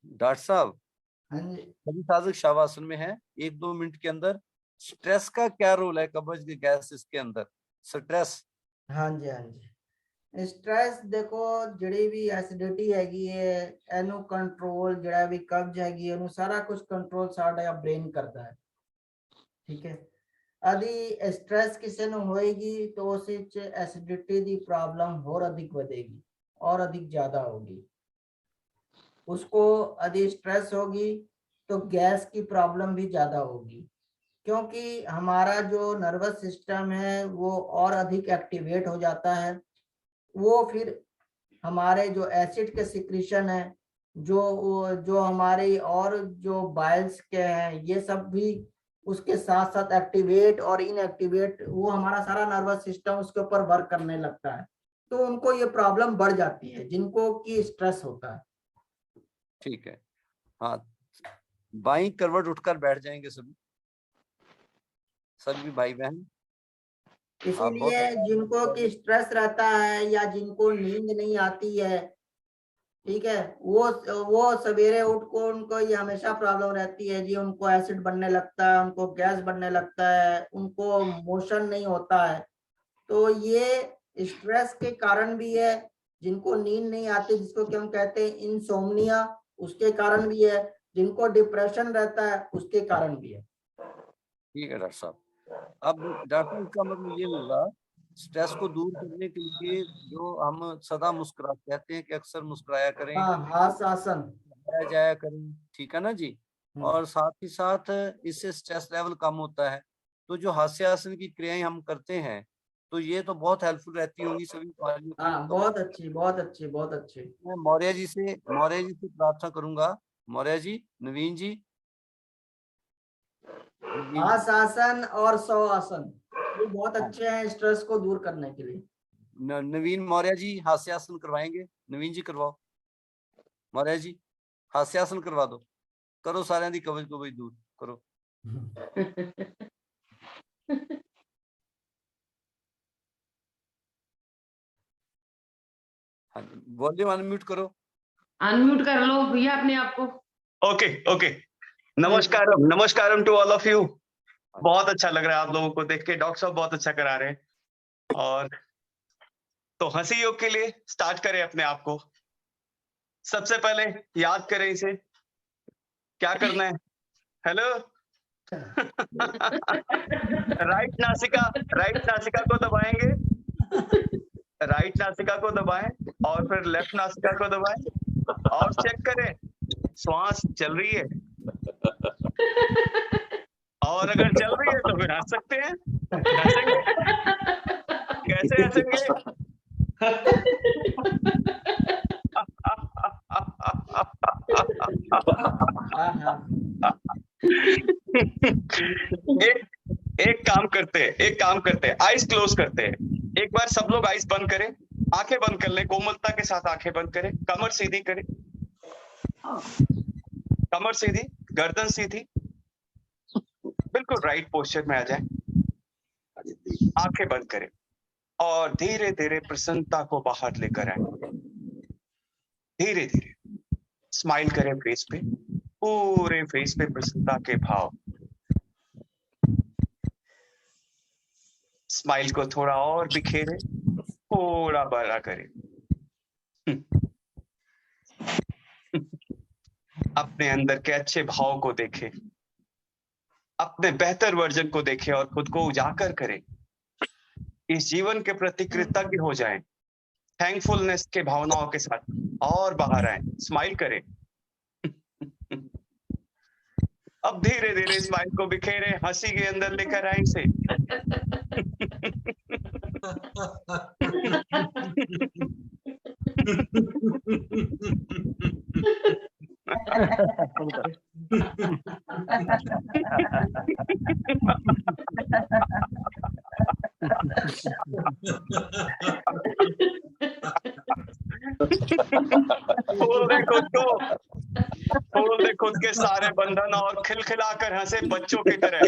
S3: डॉक्टर साहब,
S1: हाँ जी।
S3: सभी साधक शवासन में है। 1-2 मिनट के अंदर स्ट्रेस का क्या रोल है कब्ज की गैस इसके अंदर? स्ट्रेस।
S1: हाँ जी, हाँ जी। स्ट्रेस देखो ਜਿਹੜੀ ਵੀ ਐਸਿਡਿਟੀ ਹੈਗੀ ਹੈ ਇਹਨੂੰ ਕੰਟਰੋਲ, ਜਿਹੜਾ ਵੀ ਕਬਜ਼ ਹੈਗੀ ਇਹਨੂੰ ਸਾਰਾ ਕੁਝ ਕੰਟਰੋਲ ਸਾਡਾ ਬ੍ਰੇਨ ਕਰਦਾ ਹੈ। ਠੀਕ ਹੈ, यदि स्ट्रेस किसी ਨੂੰ ਹੋਏਗੀ तो ਉਸ ਵਿੱਚ ਐਸਿਡਿਟੀ ਦੀ ਪ੍ਰੋਬਲਮ ਹੋਰ अधिक ਵਧੇਗੀ और अधिक ज्यादा होगी। उसको यदि स्ट्रेस होगी तो गैस की प्रॉब्लम भी ज्यादा होगी, क्योंकि हमारा जो नर्वस सिस्टम है वो और अधिक एक्टिवेट हो जाता है। वो फिर हमारे जो एसिड के सिक्रीशन है, जो हमारी और जो बाइल्स के हैं, ये सब भी उसके साथ साथ एक्टिवेट और इनएक्टिवेट, वो हमारा सारा नर्वस सिस्टम उसके ऊपर वर्क करने लगता है। तो उनको ये प्रॉब्लम बढ़ जाती है जिनको कि स्ट्रेस होता है।
S3: ठीक है, हाँ, बाईं करवट उठकर बैठ जाएंगे सभी भाई बहन।
S1: इसीलिए जिनको कि स्ट्रेस रहता है या जिनको नींद नहीं आती है, ठीक है, वो सवेरे उठ को उनको ये हमेशा प्रॉब्लम रहती है जी, उनको एसिड बनने लगता है, उनको गैस बनने लगता है, उनको मोशन नहीं होता है। तो ये स्ट्रेस के कारण भी है। जिनको नींद नहीं आती, जिसको कि हम कहते हैं इंसोम्निया, उसके कारण भी है। जिनको डिप्रेशन रहता है उसके कारण भी है।
S3: ठीक है डॉक्टर साहब। अब डॉक्टर इसका मतलब ये होगा स्ट्रेस को दूर करने के लिए जो हम सदा मुस्कुरा कहते हैं कि अक्सर मुस्कुराया करें,
S1: हाँ, हास्य आसन
S3: जाया करें, ठीक है ना जी। और साथ ही साथ इससे स्ट्रेस लेवल कम होता है। तो जो हास्यासन की क्रियाएं हम करते हैं तो ये तो बहुत हेल्पफुल रहती होंगी सभी कार्यों को।
S1: हाँ, बहुत अच्छी, बहुत अच्छी, बहुत अच्छी।
S3: मैं मौर्य जी से प्रार्थना करूंगा। मौर्य जी, नवीन जी,
S1: हास्य आसन और 100 आसन ये बहुत अच्छे हैं स्ट्रेस को दूर करने के लिए।
S3: नवीन मौर्य जी हास्यासन करवाएंगे। नवीन जी करवाओ। मौर्य जी हास्यासन करवा दो, करो सारे दी कवज को भी दूर करो। वॉल्यूम अनम्यूट करो।
S4: अनम्यूट कर लो भैया अपने आप को।
S7: ओके ओके, नमस्कारम, नमस्कारम टू ऑल ऑफ यू। बहुत अच्छा लग रहा है आप लोगों को देख के, डॉक्टर साहब बहुत अच्छा करा रहे हैं। और तो हंसी योग के लिए स्टार्ट करें अपने आप को। सबसे पहले याद करें इसे, क्या करना है। हेलो राइट नासिका को दबाएंगे, राइट नासिका को दबाएं और फिर लेफ्ट नासिका को दबाएं और चेक करें श्वास चल रही है। और अगर चल रही है तो फिर हंस सकते हैं। हंसेंगे, कैसे हंसेंगे? एक काम करते हैं, आइज क्लोज करते हैं। एक बार सब लोग आइज बंद करें, आंखें बंद कर ले, कोमलता के साथ आंखें बंद करें, कमर सीधी करें, कमर सीधी, गर्दन सीधी, बिल्कुल राइट पोस्चर में आ जाए। आंखें बंद करें और धीरे धीरे प्रसन्नता को बाहर लेकर आए। धीरे धीरे स्माइल करें फेस पे, पूरे फेस पे प्रसन्नता के भाव। स्माइल को थोड़ा और बिखेरे, थोड़ा बड़ा करें। अपने अंदर के अच्छे भाव को देखें, अपने बेहतर वर्जन को देखें और खुद को उजागर करें। इस जीवन के प्रति कृतज्ञ हो जाएं, थैंकफुलनेस के भावनाओं के साथ और बाहर आए, स्माइल करें। अब धीरे धीरे स्माइल को बिखेरे, हंसी के अंदर लेकर आए इसे। खोल दे खुद के सारे बंधन और खिलखिलाकर हंसे बच्चों की तरह।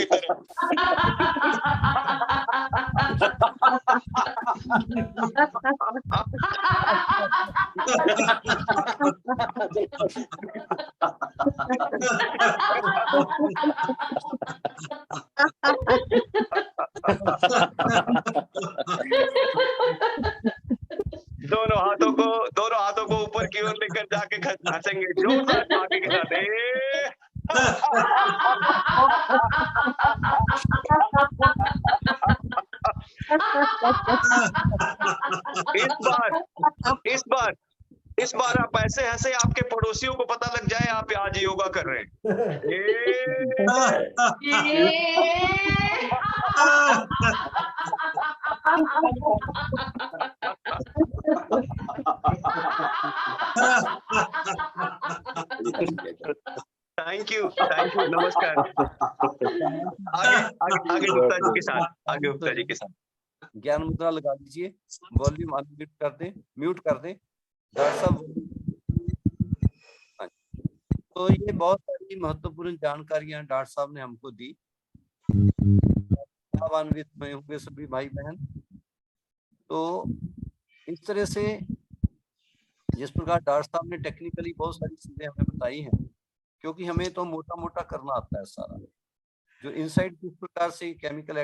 S7: दोनों हाथों को ऊपर की ओर लेकर जाके हंसेंगे जोरदार आगे के साथ इस बार आप ऐसे हंसे आपके पड़ोसियों को पता लग जाए आप आज योगा कर रहे हैं। थैंक यू नमस्कार। आगे गुप्ता जी के साथ
S3: ज्ञान मुद्रा लगा दीजिए, वॉल्यूम अनम्यूट कर दें, म्यूट कर दें डॉक्टर साहब। तो ये बहुत सारी महत्वपूर्ण जानकारियां डॉक्टर साहब ने हमको दी। लाभान्वित हुए होंगे सभी भाई बहन। तो इस तरह से जिस प्रकार डॉक्टर साहब ने टेक्निकली बहुत सारी चीजें हमें बताई हैं, क्योंकि हमें तो मोटा मोटा करना आता है सारा, जो इनसाइड किस प्रकार से केमिकल